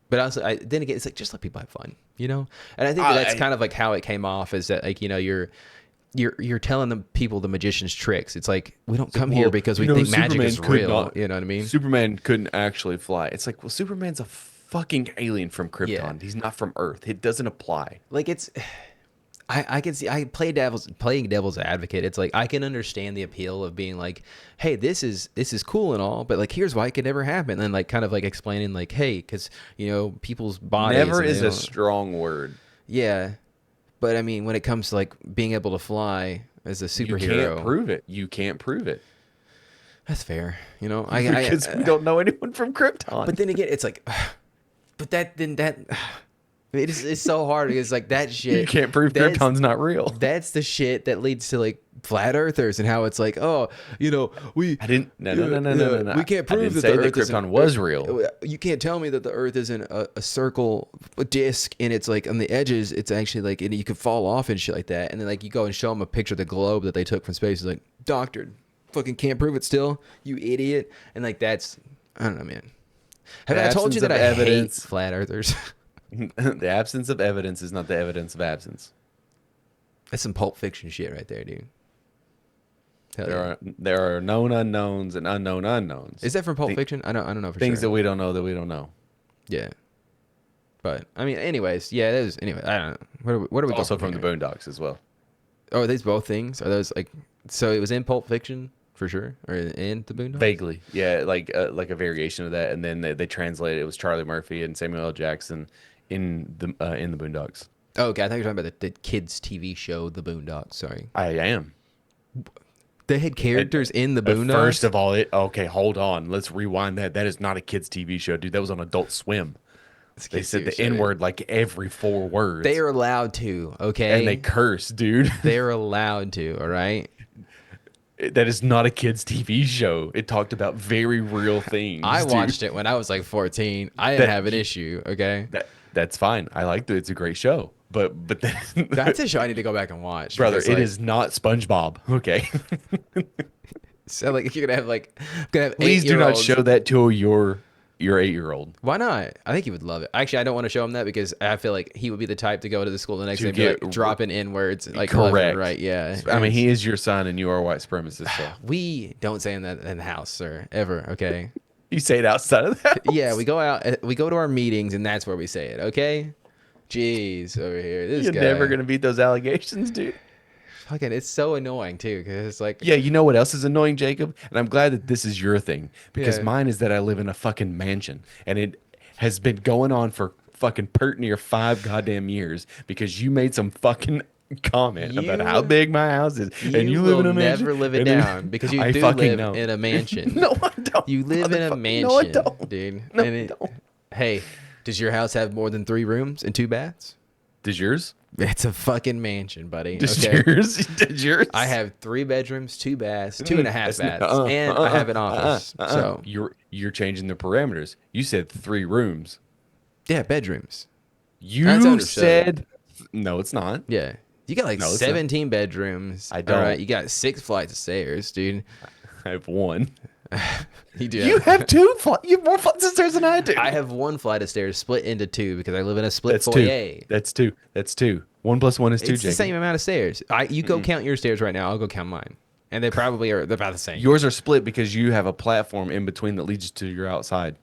but also, then again, it's like just let people have fun, And I think that's kind of like how it came off is that like you're telling the people the magician's tricks. It's like we don't come here because we think magic is real. You know what I mean? Superman couldn't actually fly. It's like, well, Superman's a fucking alien from Krypton. Yeah. He's not from Earth. It doesn't apply. Like it's. I can see. I playing devil's advocate. It's like I can understand the appeal of being like, hey, this is cool and all, but like here's why it could never happen. And then like kind of like explaining like, hey, because people's bodies. Never is a strong word. Yeah, but I mean when it comes to like being able to fly as a superhero, you can't prove it. You can't prove it. That's fair. Because we don't know anyone from Krypton. But then again, it's like, but it's so hard because like that shit. You can't prove Krypton's not real. That's the shit that leads to like flat earthers and how it's like, oh, we. I didn't. No. We can't prove that the Earth Krypton was real. You can't tell me that the Earth isn't a circle, a disc, and it's like on the edges. It's actually like and you could fall off and shit like that. And then like you go and show them a picture of the globe that they took from space. It's like doctored. Fucking can't prove it still, you idiot. And like that's I don't know, man. Have I told you that I hate flat earthers? The absence of evidence is not the evidence of absence. That's some Pulp Fiction shit right there, dude. There are known unknowns and unknown unknowns. Is that from Pulp Fiction? I don't know for things sure. that we don't know that we don't know. Yeah. But I mean, anyways, yeah. Anyway, I don't know. What are we also going from the Boondocks as well? Oh, are these both things? Are those like? So it was in Pulp Fiction for sure, or in the Boondocks? Vaguely, yeah, like a variation of that, and then they translated. It was Charlie Murphy and Samuel L. Jackson in the Boondocks. Oh, okay. I thought you were talking about the kids' TV show, The Boondocks. Sorry. I am. They had characters in the Boondocks. First of all, okay, hold on. Let's rewind that. That is not a kids' TV show, dude. That was on Adult Swim. They said the N word like every 4 words. They are allowed to, okay? And they curse, dude. They're allowed to, all right? That is not a kids' TV show. It talked about very real things. I watched it when I was like 14. I didn't have an issue, okay? That's fine. I liked it. It's a great show. But that's a show I need to go back and watch. Brother, it is not SpongeBob. Okay. So like you're gonna have Please do not show that to your 8-year-old. Why not? I think he would love it. Actually, I don't want to show him that because I feel like he would be the type to go to the school the next day and be like dropping N-words like correct. Right? Yeah. I mean, he is your son and you are a white supremacist. So. We don't say that in the house, sir. Ever, okay? You say it outside of the house? Yeah, we go to our meetings and that's where we say it, okay? Jeez, over here. You're never gonna beat those allegations, dude. fucking, it's so annoying too, because it's like, Yeah, you know what else is annoying, Jacob? And I'm glad that this is your thing because Yeah. mine is that I live in a fucking mansion and it has been going on for fucking pert near 5 goddamn years because you made some fucking comment about how you big my house is and you you live will in a mansion. never live it And then down because you I do fucking live know. in a mansion. No, I don't. You live in a Motherfucker. No, I mansion, don't. dude. No, And I it, don't. hey, does your house have more than 3 rooms and 2 baths? Does yours? It's a fucking mansion, buddy. Does Okay. yours? Does yours? I have 3 bedrooms, 2 baths, 2.5 That's not, baths, and I have an office. So You're changing the parameters. You said 3 rooms. yeah, bedrooms. That's You understood. said no, it's not. Yeah. You got like No, it's not. 17 bedrooms. I All don't. right. You got 6 flights of stairs, dude. I have 1. You do. You have 2 you have more flights of stairs than I do. I have 1 flight of stairs split into 2 because I live in a split That's foyer. 2. That's 2. That's 2. 1 plus 1 is 2, It's the Jacob. same amount of stairs. You go count your stairs right now. I'll go count mine, and they probably are about the same. Yours are split because you have a platform in between that leads to your outside.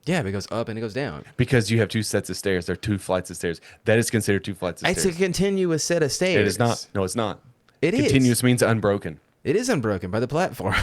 Yeah, but it goes up and it goes down. Because you have 2 sets of stairs. There are 2 flights of stairs. That is considered 2 flights of It's a stairs. continuous set of stairs. It is not. No, it's not. It is. Continuous means unbroken. It is unbroken by the platform.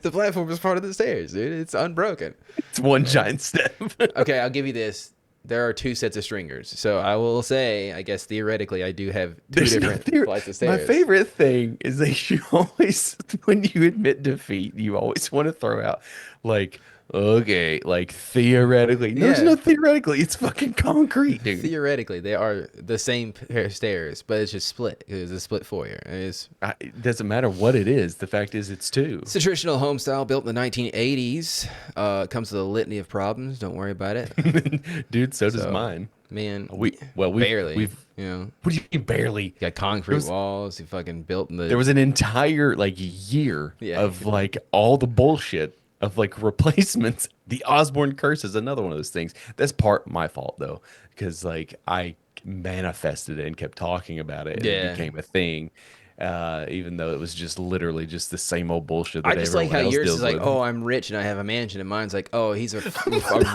The platform is part of the stairs, dude. It's unbroken. It's one giant step. Okay, I'll give you this. There are 2 sets of stringers. So I will say, I guess theoretically, I do have 2 There's no different theory. flights of stairs. My favorite thing is that you always, when you admit defeat, you always want to throw out, like, okay, like theoretically. No, there's Yeah. no theoretically. It's fucking concrete, dude. Theoretically, they are the same pair of stairs, but it's just split. It's a split foyer. It doesn't matter what it is. The fact is, it's 2. It's a traditional home style built in the 1980s. It comes with a litany of problems. Don't worry about it. Dude, so does So, mine. Man, We barely. We've You know, what do you mean barely? you got concrete walls. You fucking built in the. There was an entire like year Yeah. of like all the bullshit of like replacements. The Osborne curse is another one of those things. That's part my fault though, because like I manifested it and kept talking about it, and Yeah. it became a thing. Even though it was just literally just the same old bullshit that I just like everyone how else yours deals is like, with. oh, I'm rich and I have a mansion, and mine's like, oh, he's a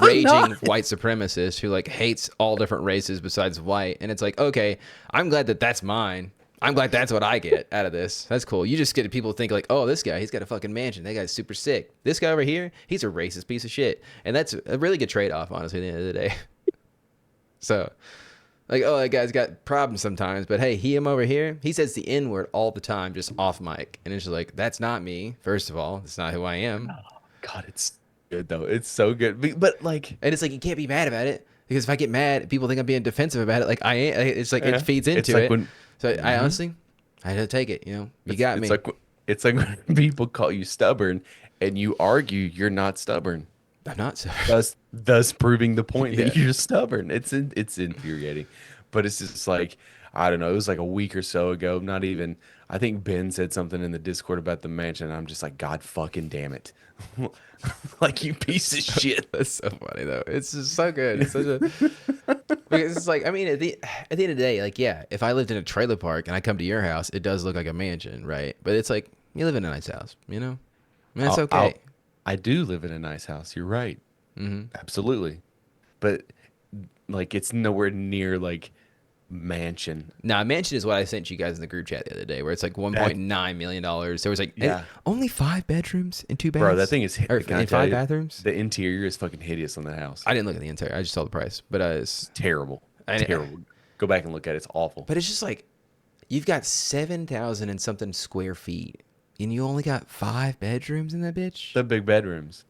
raging white supremacist who like hates all different races besides white, and it's like, okay, I'm glad that that's mine. I'm glad that's what I get out of this. That's cool. You just get people think like, oh, this guy, he's got a fucking mansion. That guy's super sick. This guy over here, he's a racist piece of shit, and that's a really good trade off, honestly, at the end of the day. So. Like, oh, that guy's got problems sometimes, but hey, him over here, he says the N word all the time, just off mic. And it's just like, that's not me. First of all, that's not who I am. God, it's good though. It's so good. But like, And it's like, you can't be mad about it because if I get mad, people think I'm being defensive about it. Like, I ain't. It's like, Yeah. it feeds It's into like it. when- So I honestly, I had to take it. You know, you got me. It's like when people call you stubborn and you argue you're not stubborn. I'm not so. Thus proving the point that Yeah. you're stubborn. It's infuriating, but it's just like I don't know. It was like a week or so ago. Not even. I think Ben said something in the Discord about the mansion. And I'm just like, God fucking damn it, like you piece of shit. That's so funny though. It's just so good. It's such a because it's like, I mean, at the end of the day, like, yeah, if I lived in a trailer park and I come to your house, it does look like a mansion, right? But it's like you live in a nice house, you know. And that's okay. I do live in a nice house. You're right. Absolutely, but like it's nowhere near like mansion. Nah, mansion is what I sent you guys in the group chat the other day, where it's like $1.9 million. There was like Yeah. only 5 bedrooms and 2 baths. Bro, that thing is or, can I and tell 5 you, bathrooms. The interior is fucking hideous on that house. I didn't look at the interior. I just saw the price, but it's Terrible. Terrible. Go back and look at it. It's awful. But it's just like you've got 7,000 and something square feet, and you only got 5 bedrooms in that bitch. The big bedrooms.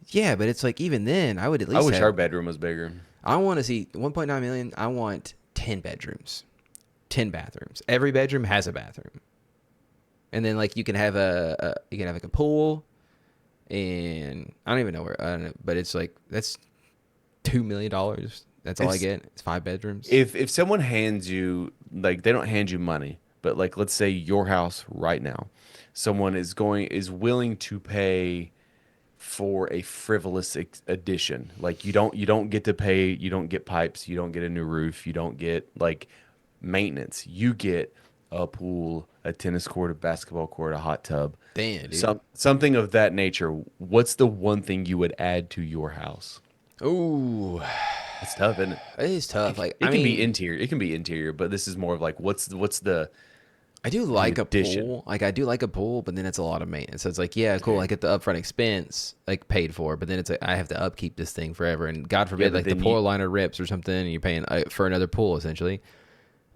Yeah, but it's like even then, I would at least. I wish have, our bedroom was bigger. I want to see 1.9 million. I want 10 bedrooms, 10 bathrooms. Every bedroom has a bathroom, and then like you can have like a pool, and I don't even know where. I don't know, but it's like that's $2 million. That's all I get. It's 5 bedrooms. If someone hands you like they don't hand you money, but like let's say your house right now, someone is willing to pay for a frivolous addition. Like you don't get to pay, you don't get pipes, you don't get a new roof, you don't get like maintenance. You get a pool, a tennis court, a basketball court, a hot tub. Damn, dude. Something of that nature. What's the one thing you would add to your house? Ooh, That's It's tough, isn't it? It is tough. Like, It I can mean, be interior. It can be interior, but this is more of like what's the I do the like a addition? pool. Like, I do like a pool, but then it's a lot of maintenance. So it's like, yeah, cool. I Dude. get the upfront expense like paid for, but then it's like I have to upkeep this thing forever. And God Yeah, forbid, but like the then you pool liner rips or something, and you're paying for another pool essentially.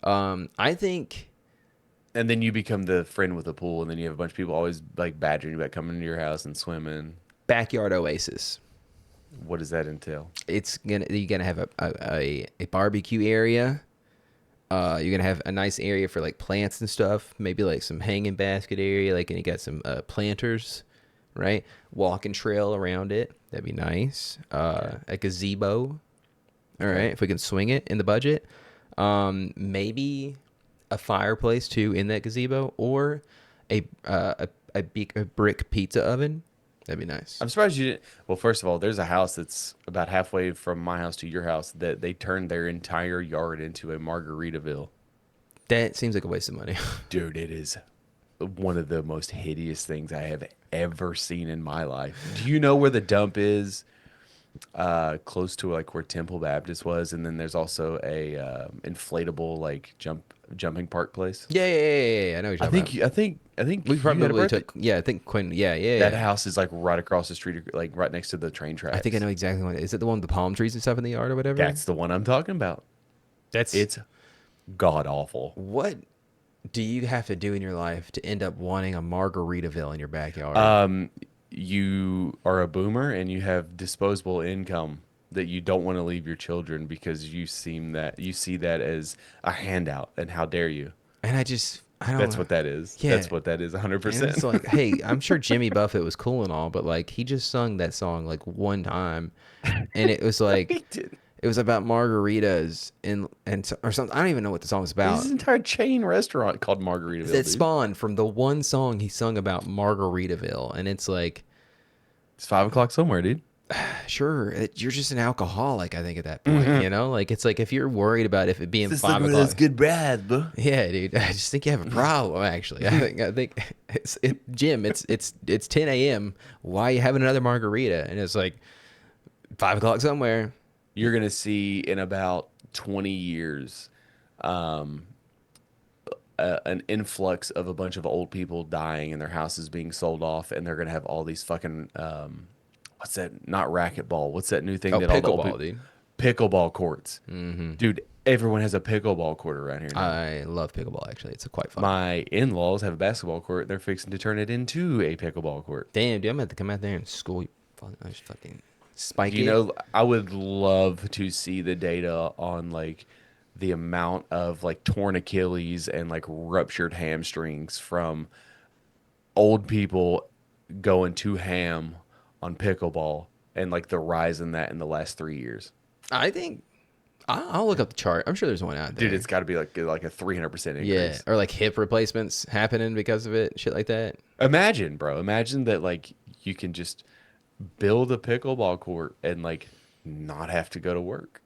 I think and then you become the friend with the pool, and then you have a bunch of people always like badgering you about coming to your house and swimming. backyard oasis. What does that entail? You're gonna have a barbecue area. You're gonna have a nice area for like plants and stuff. Maybe like some hanging basket area, like, and you got some planters, right? Walking trail around it. That'd be nice. A gazebo. All Okay. right, if we can swing it in the budget. Maybe a fireplace too in that gazebo, or a brick pizza oven. That'd be nice. I'm surprised you didn't. Well, first of all, there's a house that's about halfway from my house to your house that they turned their entire yard into a Margaritaville. That seems like a waste of money. Dude, it is one of the most hideous things I have ever seen in my life. Do you know where the dump is? Close to like where Temple Baptist was, and then there's also a inflatable like jumping park place. Yeah. I know what you're talking about. I think We you had a probably birthday. took. Yeah, I think Quinn. Yeah. That house is like right across the street, like right next to the train tracks. I think I know exactly what. Is it the one with the palm trees and stuff in the yard or whatever? That's the one I'm talking about. That's It's god awful. what do you have to do in your life to end up wanting a Margaritaville in your backyard? You are a boomer and you have disposable income that you don't want to leave your children because you see that as a handout, and how dare you? And I don't. That's what that is. Yeah. That's what that is, And 100%. it's like, hey, I'm sure Jimmy Buffett was cool and all, but like he just sung that song like one time, and it was like He did. it was about margaritas or something. I don't even know what the song's about. There's an entire chain restaurant called Margaritaville, That dude. spawned from the one song he sung about Margaritaville, and it's like, It's 5 o'clock somewhere, dude. sure, you're just an alcoholic. I think at that point, you know, like it's like if you're worried about if it being This 5 is o'clock. good bread, bro. Yeah, dude. I just think you have a problem. Actually, I think Jim. It's 10 a.m. Why are you having another margarita? And it's like 5 o'clock somewhere. You're gonna see in about 20 years, an influx of a bunch of old people dying and their houses being sold off, and they're gonna have all these fucking what's that? Not racquetball. What's that new thing Oh, that all the old pickleball, people, dude. pickleball courts? Dude, everyone has a pickleball court around here now. I love pickleball. Actually, it's quite fun. My in-laws have a basketball court. They're fixing to turn it into a pickleball court. Damn, dude, I'm gonna have to come out there and school you. I just fucking spike You it. know, I would love to see the data on like the amount of like torn Achilles and like ruptured hamstrings from old people going to ham on pickleball, and like the rise in that in the last 3 years. I think I'll look up the chart. I'm sure there's one out there. Dude, it's got to be like a 300% increase. yeah, or like hip replacements happening because of it, shit like that. Imagine, bro. Imagine that like you can just build a pickleball court and like not have to go to work.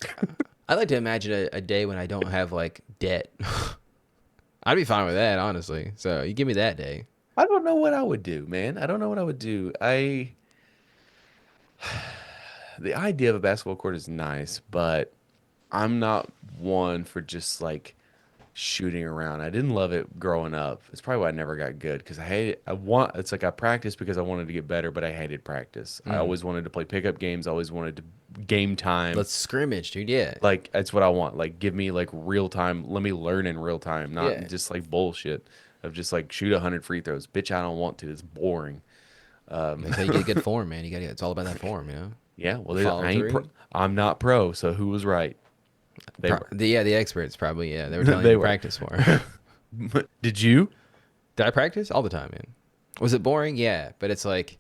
I like to imagine a day when I don't have like debt. I'd be fine with that, honestly. So you give me that day. I don't know what I would do, man. I don't know what I would do. The idea of a basketball court is nice, but I'm not one for just like shooting around. I didn't love it growing up. It's probably why I never got good, because it's like I practiced because I wanted to get better, but I hated practice. I always wanted to play pickup games. I always wanted to game time. Let's scrimmage, dude. Yeah. Like that's what I want. Like give me like real time. Let me learn in real time, not Yeah. just like bullshit of just like shoot 100 free throws. Bitch, I don't want to. It's boring. That's how you get good form, man. It's all about that form, you know. Yeah, well, Follow through. I'm not pro, so who was right? They were. The experts probably. Yeah, they were telling They you to were. practice more. Did you? Did I practice all the time, man? Was it boring? Yeah, but it's like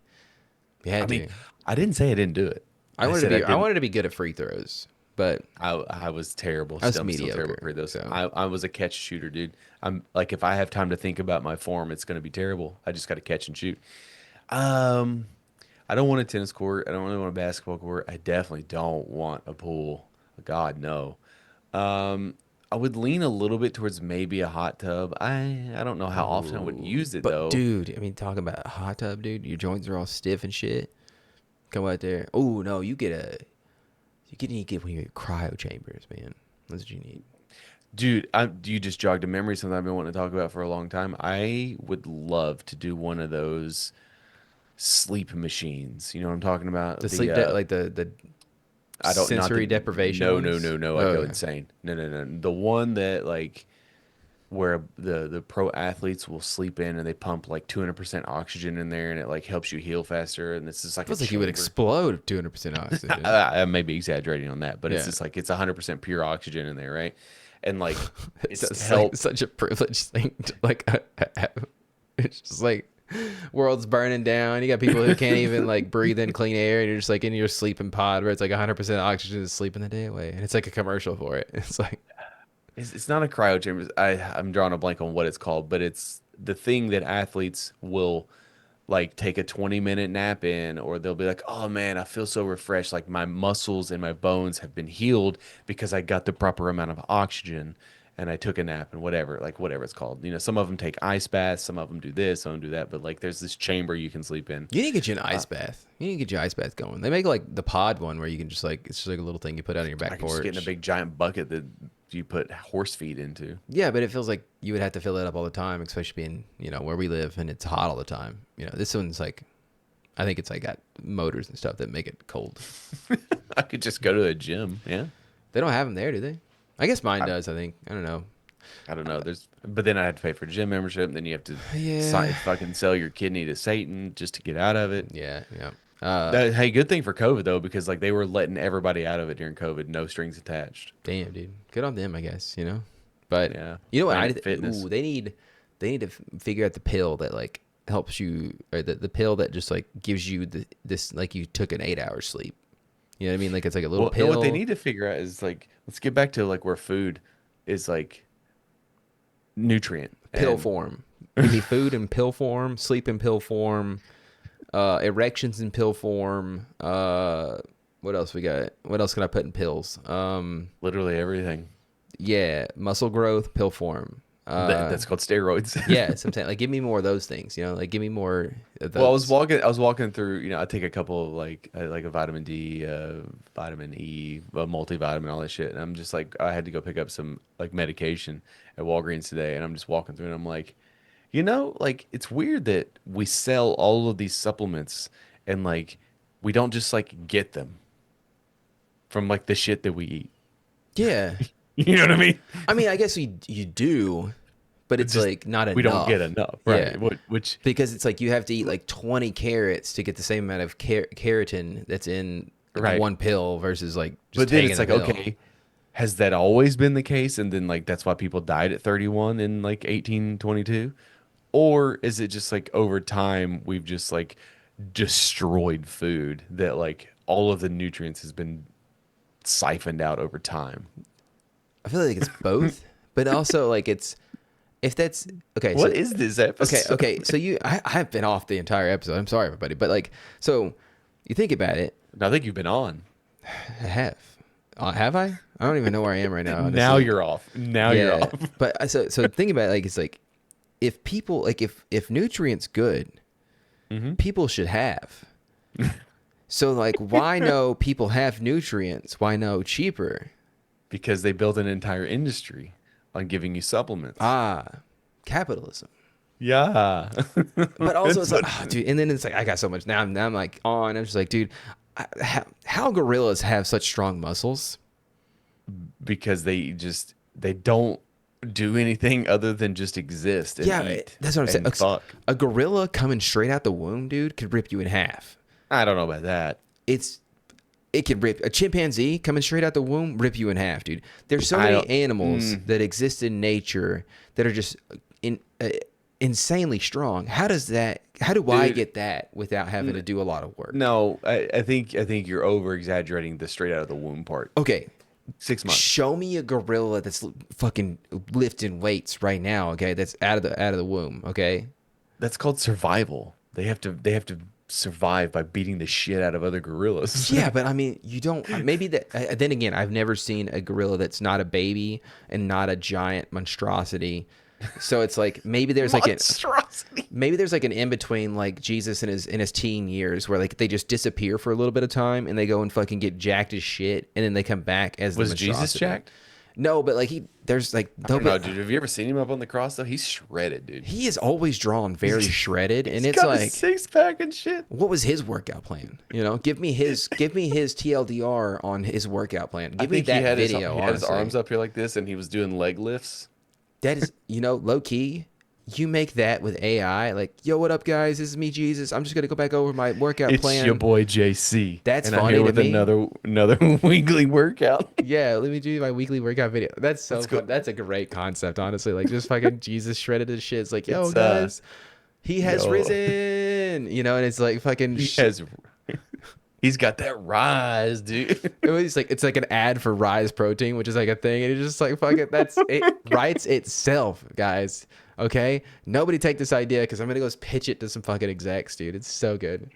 you had I to. mean, I didn't say I didn't do it. I wanted said to be. I didn't. wanted to be good at free throws, but I was terrible. I was I'm still terrible mediocre, for those. so. I was a catch shooter, dude. I'm like, if I have time to think about my form, it's gonna be terrible. I just got to catch and shoot. I don't want a tennis court. I don't really want a basketball court. I definitely don't want a pool. God, no. I would lean a little bit towards maybe a hot tub. I don't know how often I would use it but though. dude, I mean, talking about a hot tub, dude. Your joints are all stiff and shit. Come out there. Oh no, you get need to get one of your cryo chambers, man. That's what you need. Dude, you just jogged a memory, something I've been wanting to talk about for a long time. I would love to do one of those sleep machines. You know what I'm talking about? The The like the I don't not sensory the deprivation no ones? no no no. I Oh, go yeah. insane. No no no. The one that like where the pro athletes will sleep in and they pump like 200% oxygen in there and it like helps you heal faster and it's just like a Feels like you would chamber. explode at 200% oxygen. I may be exaggerating on that, but it's Yeah. just like it's 100% pure oxygen in there, right? And like it's It's help. like such a privileged thing to like have. It's just like world's burning down. You got people who can't even like breathe in clean air, and you're just like in your sleeping pod where it's like 100% oxygen is sleeping the day away, and it's like a commercial for it. It's like It's not a cryo chamber. I'm drawing a blank on what it's called, but it's the thing that athletes will like take a 20-minute nap in, or they'll be like, oh man, I feel so refreshed. Like my muscles and my bones have been healed because I got the proper amount of oxygen and I took a nap and whatever, like whatever it's called. You know, some of them take ice baths, some of them do this, some of them do that, but like there's this chamber you can sleep in. you need to get you an ice bath. You need to get your ice bath going. They make like the pod one where you can just like it's just like a little thing you put out on your I back can just porch. get in a big giant bucket that you put horse feed into. Yeah, but it feels like you would have to fill it up all the time, especially being, you know, where we live and it's hot all the time. You know, this one's like, I think it's like got motors and stuff that make it cold. I could just go to a gym. Yeah. They don't have them there, do they? I guess mine does, I think. I don't know. I don't know. But then I had to pay for gym membership. Then you have to Yeah. fucking sell your kidney to Satan just to get out of it. Yeah, yeah. Hey, good thing for COVID though, because like they were letting everybody out of it during COVID, no strings attached. Damn, dude. Good on them, I guess, you know? But, Yeah. you know what? Planet Fitness. Ooh, they need to figure out the pill that, like, helps you, or the pill that just, like, gives you this, like, you took an 8-hour sleep. You know what I mean? Like, it's like a little Well, pill. no, what they need to figure out is like, let's get back to like where food is like nutrient. Pill And- form. Give me food in pill form, sleep in pill form, erections in pill form. What else we got? What else can I put in pills? Literally everything. Yeah, muscle growth, pill form. That's called steroids. Yeah, sometimes like give me more of those things. You know, like give me more. Of those. Well, I was walking through. You know, I take a couple of like a vitamin D, vitamin E, a multivitamin, all that shit. And I'm just like, I had to go pick up some like medication at Walgreens today, and I'm just walking through, and I'm like, you know, like it's weird that we sell all of these supplements, and like we don't just like get them from like the shit that we eat. Yeah. You know what I mean? I mean, I guess you do, but it's just- like not enough. We don't get enough, right? Yeah. Which Because it's like you have to eat like 20 carrots to get the same amount of keratin that's in like, Right. one pill versus like just but then taking it's a like, pill. okay, has that always been the case? And then like that's why people died at 31 in like 1822? Or is it just like over time we've just like destroyed food that like all of the nutrients has been siphoned out over time? I feel like it's both, but also like it's if that's okay. What so, is this episode? okay? So I've been off the entire episode. I'm sorry, everybody, but like so you think about it. I think you've been on. I have I? I don't even know where I am right now. honestly. Now you're off. Now you're Yeah, off. but so think about it, like it's like if people like if nutrients good, Mm-hmm. people should have. So like why no people have nutrients? Why no cheaper? Because they built an entire industry on giving you supplements. Capitalism. Yeah. But also it's like, dude, and then it's like I got so much now. Now I'm like I'm just like, dude, how gorillas have such strong muscles? Because they don't do anything other than just exist and Yeah, eat that's what I'm saying. and fuck. A gorilla coming straight out the womb, dude, could rip you in half. I don't know about that. It could rip a chimpanzee coming straight out the womb, rip you in half, dude. There's so I many don't- animals that exist in nature that are just insanely strong. How do I Dude. get that without having to do a lot of work? No, I think you're over exaggerating the straight out of the womb part. Okay, 6 months. show me a gorilla that's fucking lifting weights right now. Okay, that's out of the womb. Okay, That's called survival. They have to survive by beating the shit out of other gorillas. yeah, but I mean, you don't. Maybe that. Then again, I've never seen a gorilla that's not a baby and not a giant monstrosity. So it's like maybe there's like Monstrosity. maybe there's like an in between like Jesus in his teen years where like they just disappear for a little bit of time and they go and fucking get jacked as shit and then they come back as Was the Jesus monstrosity. jacked? No, but like there's like I don't know, dude. Have you ever seen him up on the cross though? He's shredded, dude. he is always drawn very shredded, and He's it's got like a 6-pack and shit. what was his workout plan? You know, give me his TLDR on his workout plan. Give me that video. He had his honestly. arms up here like this, and he was doing leg lifts. That is, low key. You make that with AI, like, yo, what up, guys? This is me, Jesus. I'm just gonna go back over my workout It's plan. your boy JC. That's and I'm funny here to with me. another weekly workout. Yeah, let me do my weekly workout video. That's so fun. That's a great concept, honestly. Like, just fucking Jesus shredded his shit. It's like, yo, guys, he has risen. You know, and it's like fucking. He's got that rise, dude. It's like an ad for Rise protein, which is like a thing, and it's just like fucking it writes itself, guys. Okay, nobody take this idea because I'm gonna go pitch it to some fucking execs, dude. It's so good.